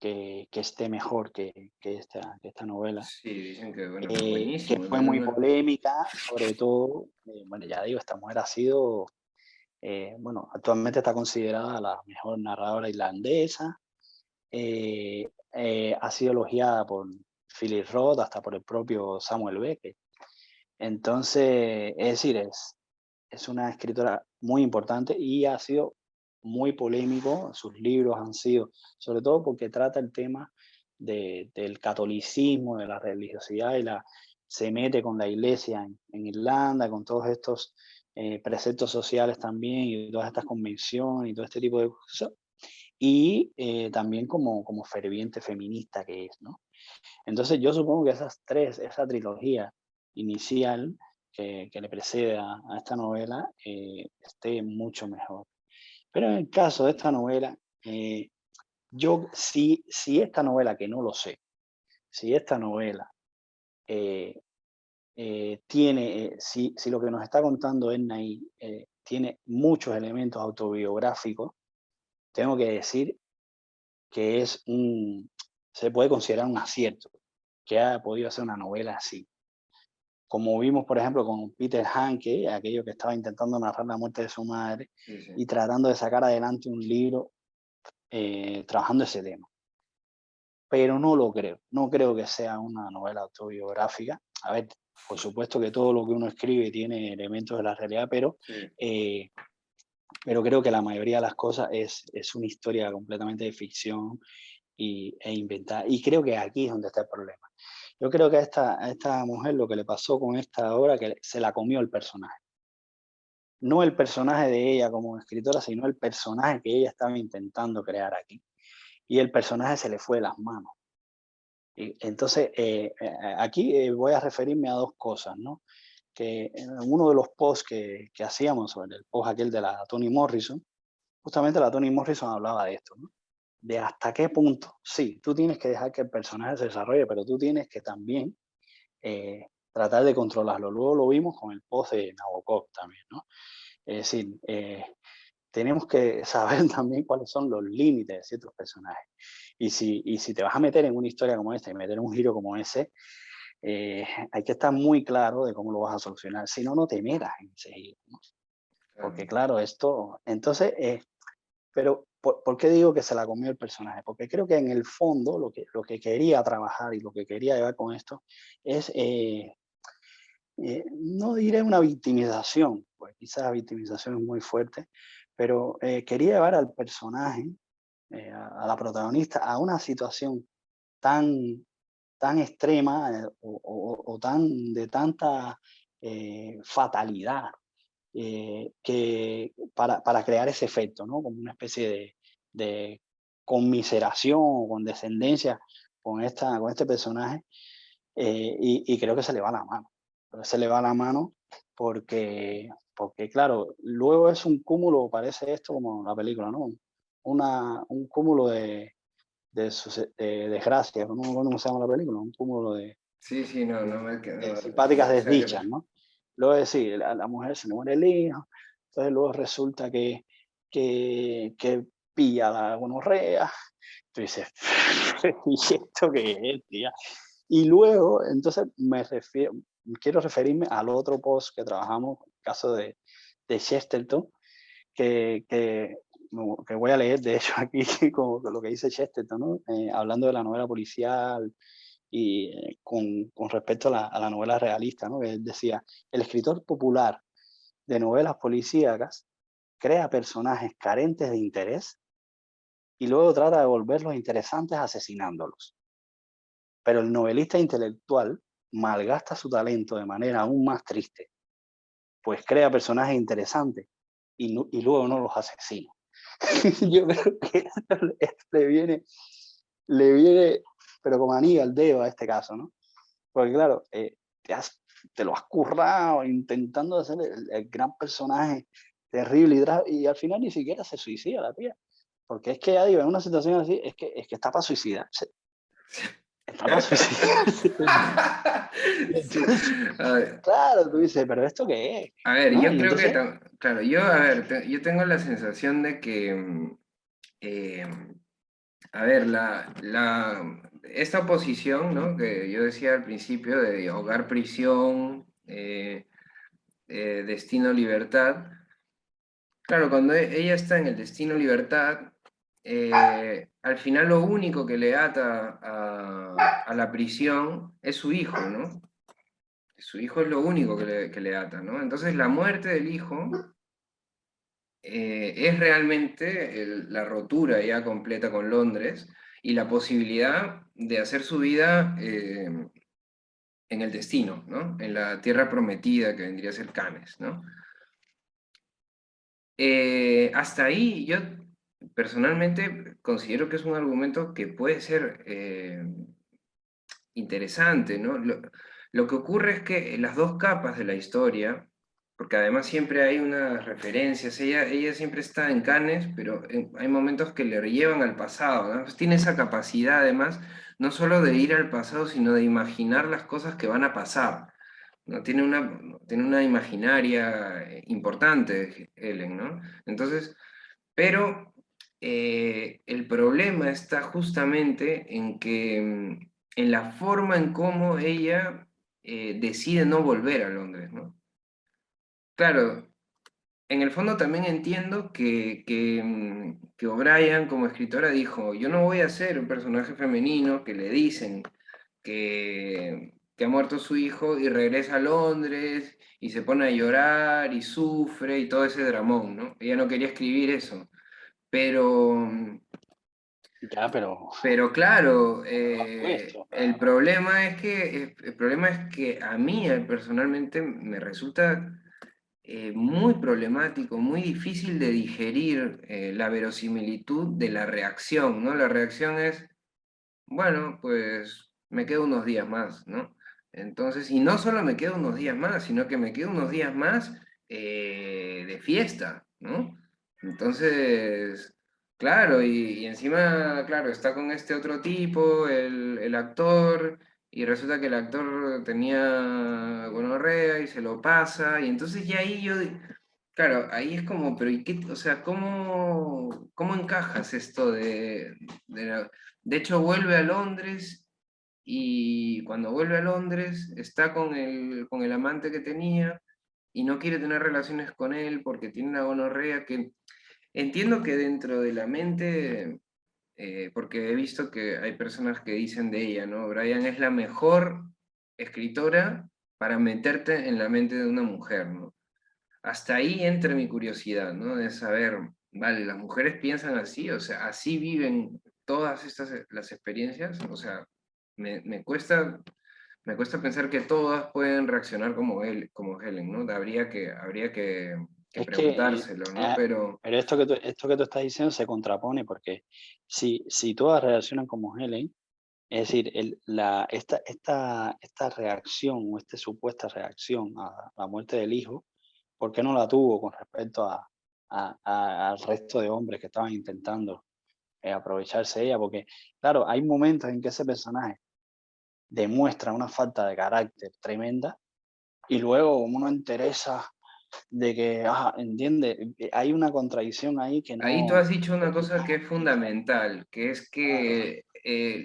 que esté mejor que esta novela, Sí, dicen que bueno, que que buenísimo, fue ¿no? muy polémica, sobre todo, bueno, ya digo, esta mujer ha sido, bueno, actualmente está considerada la mejor narradora irlandesa, ha sido elogiada por Philip Roth, hasta por el propio Samuel Beckett. Entonces, es decir, es una escritora muy importante y ha sido muy polémico. Sus libros han sido, sobre todo porque trata el tema del catolicismo, de la religiosidad se mete con la iglesia en Irlanda, con todos estos preceptos sociales también y todas estas convenciones y todo este tipo de cosas. Y también como ferviente feminista que es, ¿no? Entonces yo supongo que esa trilogía inicial que le precede a esta novela, esté mucho mejor. Pero en el caso de esta novela, yo si esta novela, que no lo sé, si esta novela eh, si lo que nos está contando Edna ahí tiene muchos elementos autobiográficos, tengo que decir que se puede considerar un acierto que haya podido hacer una novela así. Como vimos, por ejemplo, con Peter Hanke, aquello que estaba intentando narrar la muerte de su madre Sí, sí. y tratando de sacar adelante un libro trabajando ese tema. Pero no lo creo, no creo que sea una novela autobiográfica. A ver, por supuesto que todo lo que uno escribe tiene elementos de la realidad, Sí. eh, pero creo que la mayoría de las cosas es una historia completamente de ficción e inventada. Y creo que aquí es donde está el problema. Yo creo que a esta mujer lo que le pasó con esta obra, que se la comió el personaje. No el personaje de ella como escritora, sino el personaje que ella estaba intentando crear aquí. Y el personaje se le fue de las manos. Y entonces, aquí voy a referirme a dos cosas, ¿no? Que en uno de los posts que hacíamos sobre el post aquel de la Toni Morrison, justamente la Toni Morrison hablaba de esto, ¿no? De hasta qué punto, sí, tú tienes que dejar que el personaje se desarrolle, pero tú tienes que también tratar de controlarlo. Luego lo vimos con el post de Nabokov también, ¿no? Es decir, tenemos que saber también cuáles son los límites de ciertos personajes. Y si te vas a meter en una historia como esta y meter un giro como ese, hay que estar muy claro de cómo lo vas a solucionar. Si no, no te metas en ese giro, ¿no? Claro. Porque claro, esto, entonces, pero ¿por qué digo que se la comió el personaje? Porque creo que en el fondo lo que quería trabajar y lo que quería llevar con esto es, no diré una victimización, pues quizás la victimización es muy fuerte, pero quería llevar al personaje, a la protagonista, a una situación tan, tan extrema o tan de tanta fatalidad que para crear ese efecto, ¿no? Como una especie de conmiseración o condescendencia con este personaje, y creo que se le va la mano. Pero se le va la mano porque, claro, luego es un cúmulo, parece esto como la película, ¿no? Un cúmulo de desgracias, no me acuerdo cómo se llama la película, un cúmulo Sí, sí, no, no me de quedo. simpáticas O sea desdichas, ¿no? Luego decir, la mujer se le muere el hijo, entonces luego resulta que pilla la gonorrea. Tú dices, ¿y esto qué es, tía? Y luego, entonces, quiero referirme al otro post que trabajamos, el caso de Chesterton, que voy a leer, de hecho, aquí, como lo que dice Chesterton, ¿no? Hablando de la novela policial y con respecto a la novela realista, ¿no? Que él decía, el escritor popular de novelas policíacas crea personajes carentes de interés y luego trata de volverlos interesantes asesinándolos. Pero el novelista intelectual malgasta su talento de manera aún más triste, pues crea personajes interesantes y luego no los asesina. Yo creo que esto le viene, pero como anillo al dedo a este caso, ¿no? Porque claro, te lo has currado intentando hacer el gran personaje terrible y al final ni siquiera se suicida la tía. Porque es que ya digo, en una situación así, es que está para suicidarse. Está para suicidarse. Entonces, A ver, claro, tú dices, pero ¿esto qué es? a ver, ¿No? yo Y creo que, entonces, claro, yo, a ver, yo tengo la sensación de que, eh, a ver, esta oposición, ¿no? Que yo decía al principio de hogar-prisión, destino-libertad, claro, cuando ella está en el destino-libertad, al final lo único que le ata a la prisión es su hijo, ¿no? Su hijo es lo único que le ata, ¿no? Entonces la muerte del hijo es realmente la rotura ya completa con Londres y la posibilidad de hacer su vida en el destino, ¿no? En la tierra prometida que vendría a ser Cannes, ¿no? Hasta ahí yo personalmente considero que es un argumento que puede ser interesante, ¿no? Lo que ocurre es que las dos capas de la historia, porque además siempre hay unas referencias, ella siempre está en Cannes, pero hay momentos que le llevan al pasado, ¿no? Entonces tiene esa capacidad además, no solo de ir al pasado, sino de imaginar las cosas que van a pasar, ¿no? Tiene una imaginaria importante, Ellen, ¿no? Entonces, pero el problema está justamente en que en la forma en cómo ella decide no volver a Londres, ¿no? Claro, en el fondo también entiendo que O'Brien como escritora dijo, yo no voy a ser un personaje femenino que le dicen que ha muerto su hijo y regresa a Londres y se pone a llorar y sufre y todo ese dramón, ¿no? Ella no quería escribir eso. Pero, ya, pero pero claro, lo has puesto. el problema es que a mí personalmente me resulta muy problemático, muy difícil de digerir la verosimilitud de la reacción, ¿no? La reacción es, bueno, pues me quedo unos días más, ¿no? Entonces, y no solo me quedo unos días más, sino que me quedo unos días más de fiesta, ¿no? Entonces, claro, y encima, claro, está con este otro tipo, el actor, y resulta que el actor tenía gonorrea y se lo pasa, y entonces ya ahí yo, claro, ahí es como, pero ¿y qué? O sea, ¿cómo encajas esto de hecho, vuelve a Londres y cuando vuelve a Londres está con el amante que tenía y no quiere tener relaciones con él porque tiene una gonorrea que entiendo que dentro de la mente, porque he visto que hay personas que dicen de ella, ¿no? Brian es la mejor escritora para meterte en la mente de una mujer, ¿no? Hasta ahí entra mi curiosidad, ¿no? De saber, vale, las mujeres piensan así, o sea, así viven todas estas, las experiencias, o sea, me cuesta pensar que todas pueden reaccionar como Helen, ¿no? Habría que Es que, preguntárselo, ¿no? Pero, pero esto que tú estás diciendo se contrapone porque si todas reaccionan como Helen, es decir, esta reacción o esta supuesta reacción a la muerte del hijo, ¿por qué no la tuvo con respecto al resto de hombres que estaban intentando aprovecharse de ella? Porque, claro, hay momentos en que ese personaje demuestra una falta de carácter tremenda y luego como uno entereza de que, entiende, hay una contradicción ahí que Ahí tú no, has dicho una cosa que es fundamental, que es que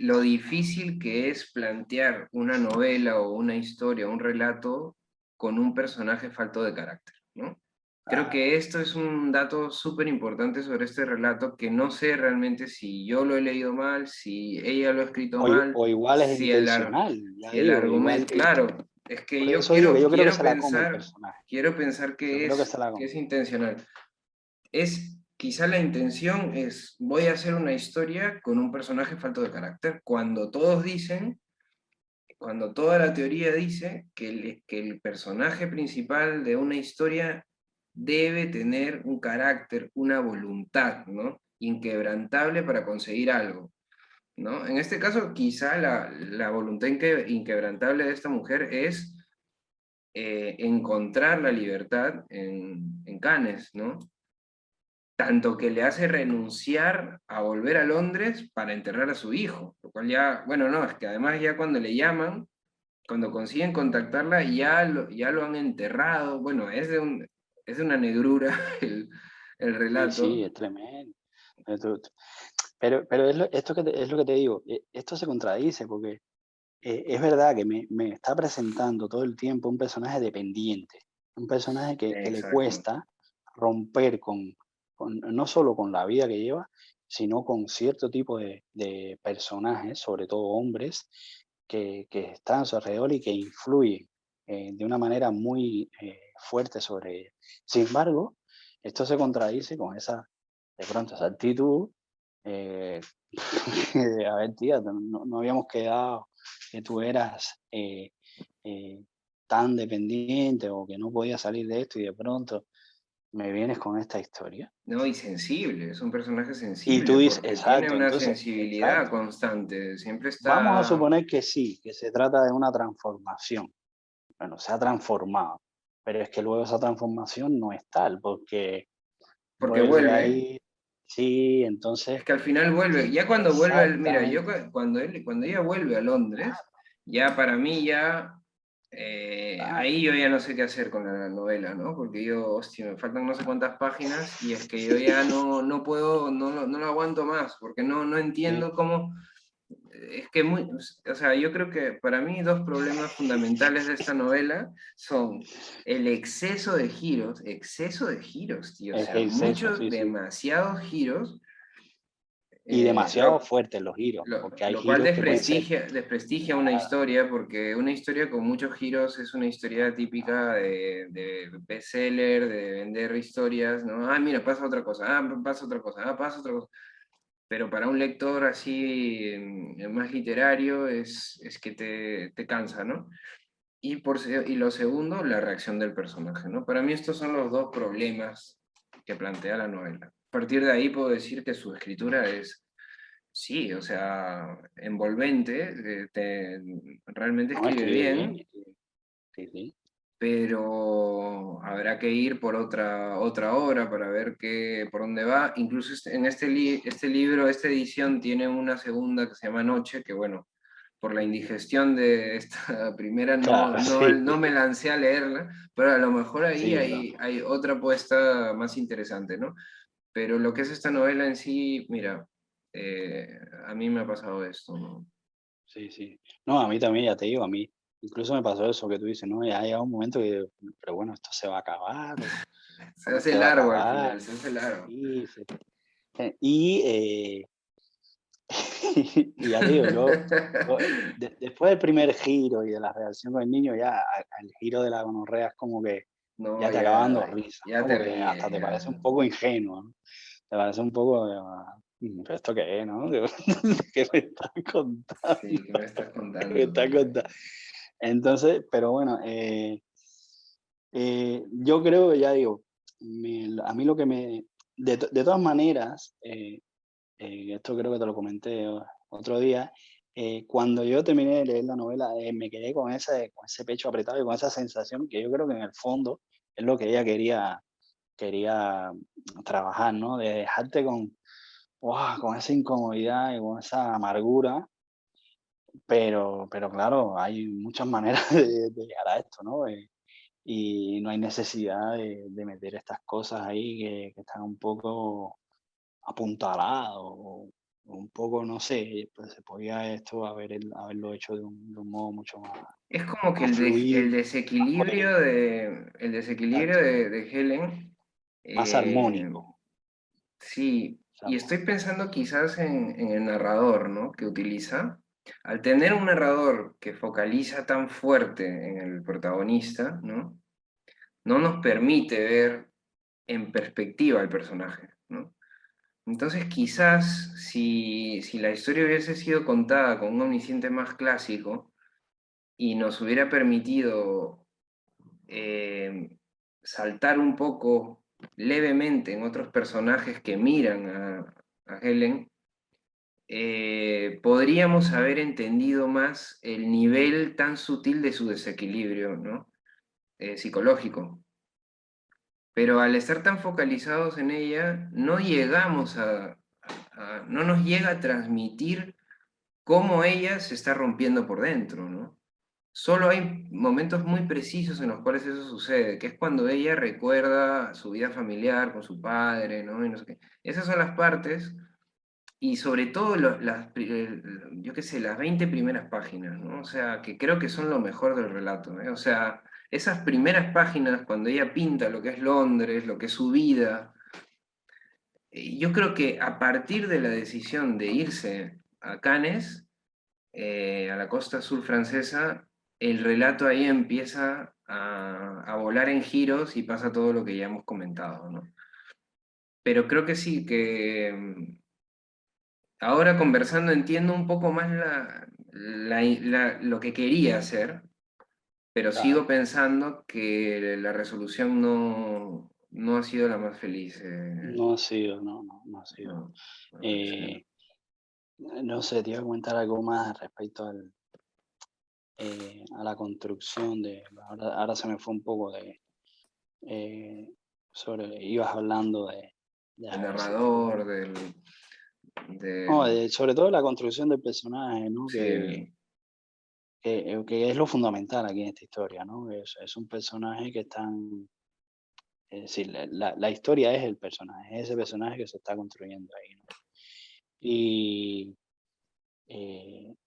lo difícil que es plantear una novela o una historia, un relato con un personaje falto de carácter, ¿no? Creo claro. que esto es un dato súper importante sobre este relato, que no sé realmente si yo lo he leído mal, si ella lo ha escrito mal, O igual es si intencional, ya si el digo, igual, argumento... Claro, es que por yo eso digo que yo creo que quiero se la come el personaje, pensar yo creo que se la que come. es intencional. Es, quizá la intención es, voy a hacer una historia con un personaje falto de carácter, cuando todos dicen, cuando toda la teoría dice que el personaje principal de una historia debe tener un carácter, una voluntad, ¿no? Inquebrantable para conseguir algo, ¿no? En este caso, quizá la voluntad inquebrantable de esta mujer es encontrar la libertad en Cannes, ¿no? Tanto que le hace renunciar a volver a Londres para enterrar a su hijo, lo cual ya, bueno, no, es que además ya cuando le llaman, cuando consiguen contactarla, ya lo han enterrado, bueno, es de una negrura el Sí, sí, relato. es tremendo. Pero esto es lo que te digo, esto se contradice porque es verdad que me está presentando todo el tiempo un personaje dependiente, un personaje que le Exacto. cuesta romper no solo con la vida que lleva, sino con cierto tipo de personajes, sobre todo hombres, que están a su alrededor y que influyen de una manera muy fuerte sobre ella. Sin embargo, esto se contradice con de pronto, esa actitud. eh, a ver, tía, no habíamos quedado que tú eras eh, tan dependiente o que no podías salir de esto y de pronto me vienes con esta historia. No, y sensible, es un personaje Y tú sensible dices, porque tiene exacto, una entonces, sensibilidad exacto. constante, siempre Vamos a está, suponer que sí, que se trata de una transformación. Bueno, se ha transformado, pero es que luego esa transformación no es tal, porque porque vuelve vuelve. ahí, sí, entonces, Es que al final vuelve, ya cuando vuelve, mira, exactamente. cuando ella vuelve a Londres, ya para mí ya, Claro. ahí yo ya no sé qué hacer con la novela, ¿no? Porque yo, hostia, me faltan no sé cuántas páginas y es que yo ya no puedo, no lo aguanto más, porque no Sí. entiendo cómo, es que muy, o sea, yo creo que para mí dos problemas fundamentales de esta novela son el exceso de giros, tío, o Es sea, exceso, muchos, sí, sí. demasiados giros, Y demasiado lo, fuertes los giros, porque hay lo cual giros que pueden ser, desprestigia una claro, historia, porque una historia con muchos giros es una historia típica de bestseller, de vender historias, ¿no? Ah, mira, pasa otra cosa, pasa otra cosa, pasa otra cosa. Pero para un lector así más literario es que te cansa, ¿no? Y lo segundo, la reacción del personaje, ¿no? Para mí estos son los dos problemas que plantea la novela. A partir de ahí puedo decir que su escritura es, sí, o sea, envolvente, realmente no, escribe escribe bien, bien, sí, sí. pero habrá que ir por otra obra para ver por dónde va. Incluso en este libro, esta edición tiene una segunda que se llama Noche, que bueno, por la indigestión de esta primera Claro, sí, no me lancé a leerla, pero a lo mejor ahí sí, no, hay otra apuesta más interesante, ¿no? Pero lo que es esta novela en sí, mira, a mí me ha pasado esto, ¿no? sí, sí. No, a mí también, ya te digo, a mí incluso me pasó eso que tú dices, ¿no? Ya ha llegado un momento que, pero bueno, esto se va a acabar, Se o no hace se va a largo al acabar, final, se hace largo. y, y, y ya te digo, después del primer giro y de la relación con el niño, ya al giro de la gonorrea es como que No, ya te acaba dando ya, risa, ya ¿no? te Porque ríes, hasta te ya. parece un poco ingenuo, ¿no? Te parece un poco, ¿pero esto qué es, no? ¿Qué me estás contando? Sí, ¿qué me estás ¿Qué me contando? estás contando? Entonces, pero bueno, yo creo que ya digo, a mí lo que de todas maneras, esto creo que te lo comenté otro día, cuando yo terminé de leer la novela, me quedé con ese pecho apretado y con esa sensación que yo creo que en el fondo es lo que ella quería trabajar, ¿no? De dejarte con esa incomodidad y con esa amargura, pero claro, hay muchas maneras de llegar a esto, ¿no? y no hay necesidad de meter estas cosas ahí que están un poco apuntaladas o un poco, no sé, pues se podía esto haberlo hecho de un modo mucho Es como que más el fluido, más desequilibrio coherente, el desequilibrio exacto, de Helen, más eh, armónico. sí, y Exacto. estoy pensando quizás en el narrador, ¿no? Que utiliza. Al tener un narrador que focaliza tan fuerte en el protagonista, ¿no? No nos permite ver en perspectiva al personaje, ¿no? Entonces quizás si la historia hubiese sido contada con un omnisciente más clásico y nos hubiera permitido eh, saltar un poco levemente en otros personajes que miran a Helen, podríamos haber entendido más el nivel tan sutil de su desequilibrio, ¿no? Psicológico. Pero al estar tan focalizados en ella, no llegamos no nos llega a transmitir cómo ella se está rompiendo por dentro, ¿no? Solo hay momentos muy precisos en los cuales eso sucede, que es cuando ella recuerda su vida familiar con su padre, ¿no? Y no sé qué. Esas son las partes, y sobre todo yo qué sé, las 20 primeras páginas, ¿no? O sea, que creo que son lo mejor del relato, ¿eh? O sea, esas primeras páginas, cuando ella pinta lo que es Londres, lo que es su vida, yo creo que a partir de la decisión de irse a Cannes, a la costa sur francesa, el relato ahí empieza a volar en giros y pasa todo lo que ya hemos comentado, ¿no? Pero creo que sí, que ahora conversando entiendo un poco más lo que quería hacer, pero sigo Claro, pensando que la resolución no ha sido la más feliz. no ha sido, no ha sido. No, me parece. Eh, no sé, te iba a comentar algo más respecto a la construcción ahora se me fue un poco eh, ibas hablando de El a ver si narrador, no, del, sobre todo la construcción del personaje, ¿no? sí, Que es lo fundamental aquí en esta historia, ¿no? Es un personaje que están, es decir, la historia es el personaje, es ese personaje que se está construyendo ahí, ¿no? Y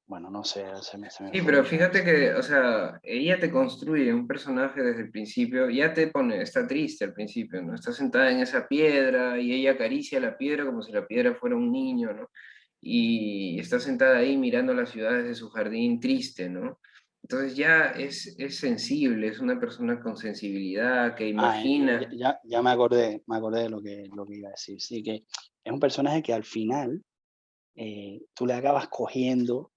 bueno, no sé, se me sí, fue pero ya fíjate eso. que, o sea, ella te construye un personaje desde el principio, ya te pone, está triste al principio, ¿no? Está sentada en esa piedra y ella acaricia la piedra como si la piedra fuera un niño, ¿no? Y está sentada ahí mirando las ciudades de su jardín triste, ¿no? Entonces ya es sensible, es una persona con sensibilidad que imagina. Ya me acordé de lo que iba a decir. Sí, que es un personaje que al final tú le acabas cogiendo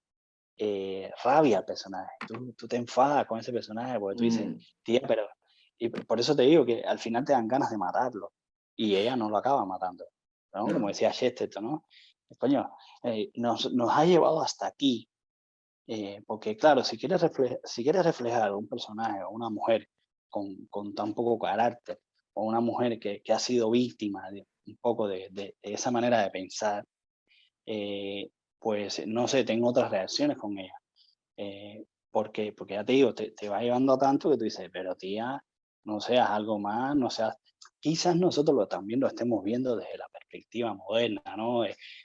rabia al personaje. Tú te enfadas con ese personaje porque tú dices, mm, tía, pero... Y por eso te digo que al final te dan ganas de matarlo. Y ella no lo acaba matando, ¿no? Como no, decía Chesterton, ¿no? Coño, nos ha llevado hasta aquí. Porque claro, si quieres reflejar un personaje o una mujer con tan poco carácter, o una mujer que ha sido víctima de un poco de esa manera de pensar, pues no sé, tengo otras reacciones con ella. Porque ya te digo, te va llevando a tanto que tú dices, pero tía, no seas algo más, no seas... Quizás nosotros también lo estemos viendo desde la perspectiva moderna, ¿no?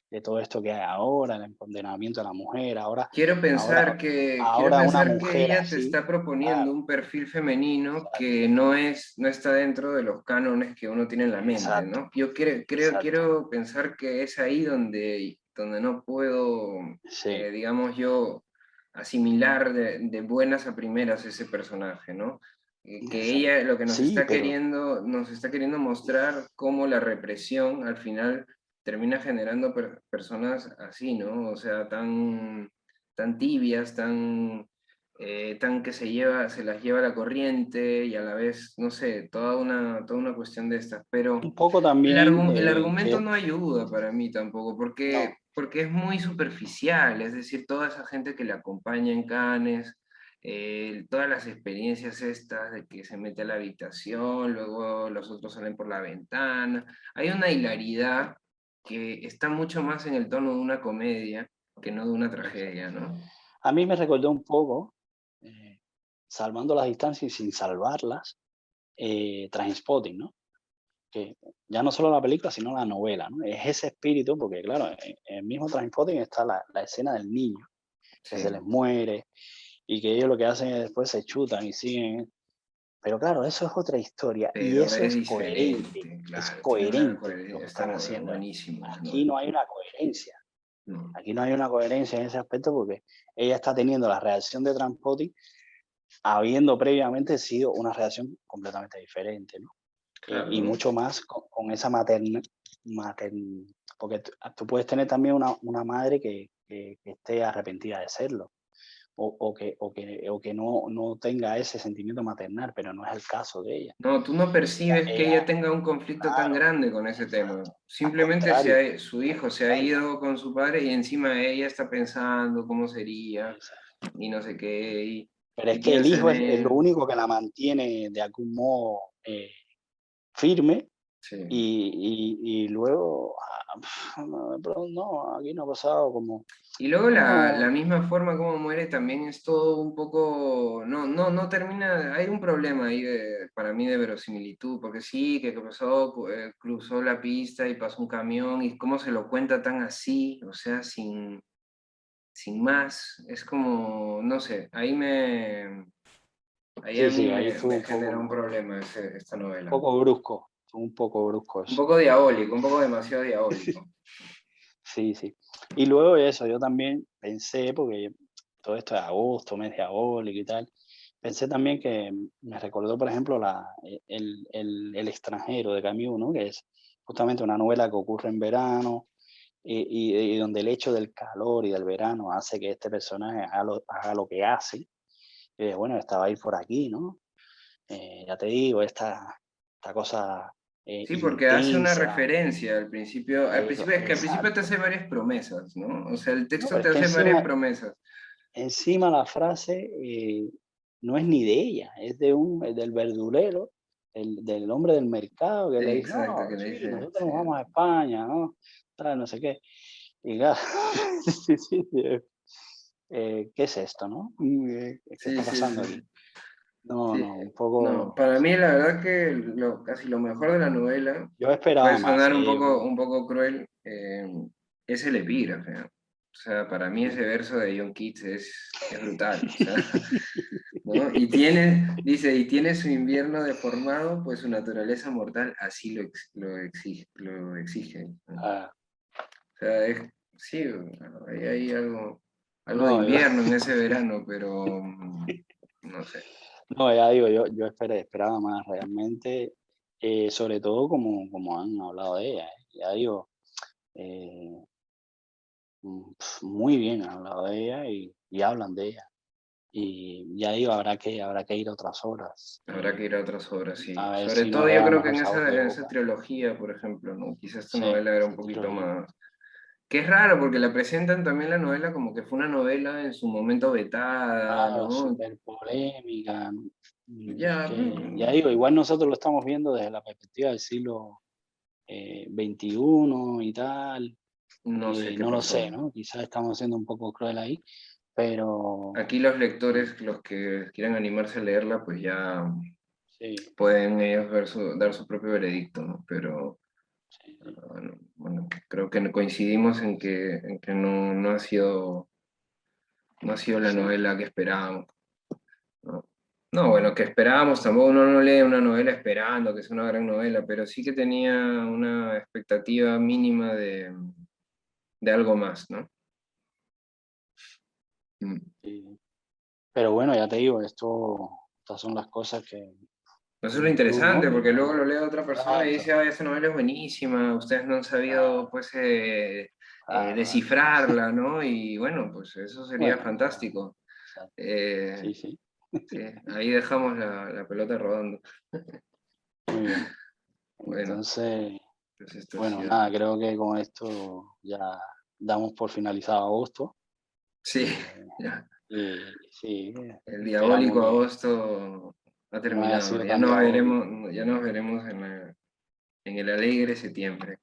De todo esto que hay ahora, el empoderamiento de la mujer, quiero ahora, pensar quiero ahora una pensar que mujer ella te así, está proponiendo claro, un perfil femenino exacto, que no está dentro de los cánones que uno tiene en la mente, exacto, ¿no? Yo exacto, quiero pensar que es ahí donde no puedo, sí, digamos yo, asimilar de buenas a primeras ese personaje, ¿no? Que exacto. ella lo que Sí, pero nos está queriendo mostrar cómo la represión al final termina generando personas así, ¿no? O sea, tan tibias, tan que se las lleva la corriente y a la vez, no sé, toda una cuestión de estas. Pero un poco también el que argumento no ayuda para mí tampoco, no, porque es muy superficial, es decir, toda esa gente que le acompaña en Cannes, todas las experiencias estas de que se mete a la habitación, luego los otros salen por la ventana, hay una hilaridad que está mucho más en el tono de una comedia que no de una exacto. tragedia, ¿no? A mí me recordó un poco, eh, salvando las distancias y sin salvarlas, Trainspotting, ¿no? Que ya no solo la película, sino la novela, ¿no? Es ese espíritu, porque claro, en el mismo Trainspotting está la escena del niño, que Sí. se les muere, y que ellos lo que hacen es después se chutan y siguen. Pero claro, eso es otra historia, y Pero eso es es diferente, claro, tiene una coherente lo que coherencia, están está haciendo. buenísimo. Aquí no hay una coherencia. No, Aquí no hay una coherencia en ese aspecto porque ella está teniendo la reacción de Trainspotting habiendo previamente sido una reacción completamente diferente, ¿no? Y claro. mucho más con esa porque tú puedes tener también una madre que esté arrepentida de serlo, o que no tenga ese sentimiento maternal, pero no es el caso de ella. No, tú no percibes que Ella, ella tenga un conflicto tan claro, grande con ese tema. exacto, al Simplemente contrario, su hijo al se ha contrario, ido con su padre y encima ella está pensando cómo sería exacto. y no sé qué, Pero es y que el piensa en hijo es lo él. único que la mantiene de algún modo firme. Sí. Y luego, no, de pronto, no, aquí no ha pasado como, Y luego no, la misma forma como muere también es todo un poco, no termina, hay un problema ahí para mí de verosimilitud, porque sí, que pasó, cruzó la pista y pasó un camión y cómo se lo cuenta tan así, o sea, sin más, es como, no sé, ahí a sí, mí sí, ahí estuvo me genera un problema esta novela. un poco brusco Un eso. poco diabólico, un poco demasiado diabólico. Sí, sí. Y luego eso, yo también pensé, porque todo esto es agosto, mes diabólico y tal, pensé también que me recordó, por ejemplo, el extranjero de Camus, ¿no? Que es justamente una novela que ocurre en verano, y donde el hecho del calor y del verano hace que este personaje haga lo que hace. Bueno, esta va a ir por aquí, ¿no? Ya te digo, esta cosa Sí, porque hace una intensa, referencia al eso, principio es que al principio te exacto. hace varias promesas, ¿no? O sea, el No, texto pero te es que hace varias promesas. encima la frase no es ni de ella, es del verdulero, del hombre del mercado que le dice, Exacto, no, que le sí, dice, nosotros sí. nos vamos a España, ¿no? Tal, no sé qué. Y claro, sí, sí, ¿qué es esto, no? ¿Qué Sí, está sí, pasando sí. aquí? No, Sí. no, un No, poco, para sí. mí la verdad que casi lo mejor de la novela, Yo esperaba puede más, sonar yo un poco cruel, es el epígrafe, ¿no? O sea, para mí ese verso de John Keats es brutal, o sea, ¿no? Dice, y tiene su invierno deformado, pues su naturaleza mortal así lo exige, ¿no? Ah, O sea, sí, ahí hay algo de no, invierno en ese verano, pero no sé. no, ya digo, yo esperaba más realmente, sobre todo como han hablado de ella, ya digo, eh, muy bien han hablado de ella y hablan de ella. Y ya digo, habrá que ir a otras obras, Habrá que ir a otras obras, sí. a ver Sobre si nos todo yo deja creo que mejor sabor de en esa boca. trilogía, por ejemplo, ¿no? Quizás esta Sí, novela era un esa poquito trilogía. más. Que es raro porque la presentan también la novela como que fue una novela en su momento vetada, Claro, ¿no? súper polémica. Es Ya, que, ya digo, igual nosotros lo estamos viendo desde la perspectiva del siglo XXI y tal, no sé qué no lo pasó. sé, ¿no? Quizás estamos siendo un poco cruel ahí, pero Aquí los eh, lectores, los que quieran animarse a leerla, pues ya sí, pueden ellos dar su propio veredicto, ¿no? Pero sí, sí. bueno, creo que coincidimos en que no ha sido la Sí. novela que esperábamos. ¿No? No, bueno, que esperábamos, tampoco uno no lee una novela esperando que sea una gran novela, pero sí que tenía una expectativa mínima de algo más, ¿no? Mm. Sí. Pero bueno, ya te digo, estas son las cosas Eso es que lo un club, ¿no? interesante, porque luego lo lee otra persona y dice, Exacto, ay, esa novela es buenísima, ustedes no han sabido, claro, pues, claro, claro. descifrarla, ¿no? Y bueno, pues eso sería Bueno, fantástico. exacto. Eh, Sí, sí, sí, ahí dejamos la pelota rodando. muy bien. Bueno, Entonces, pues esto ha bueno, sido... nada, creo que con esto ya damos por finalizado agosto. Sí, eh, ya. y sí, El esperamos diabólico agosto ha que no haya terminado. sido tan diabólico. Ya nos veremos en el alegre septiembre.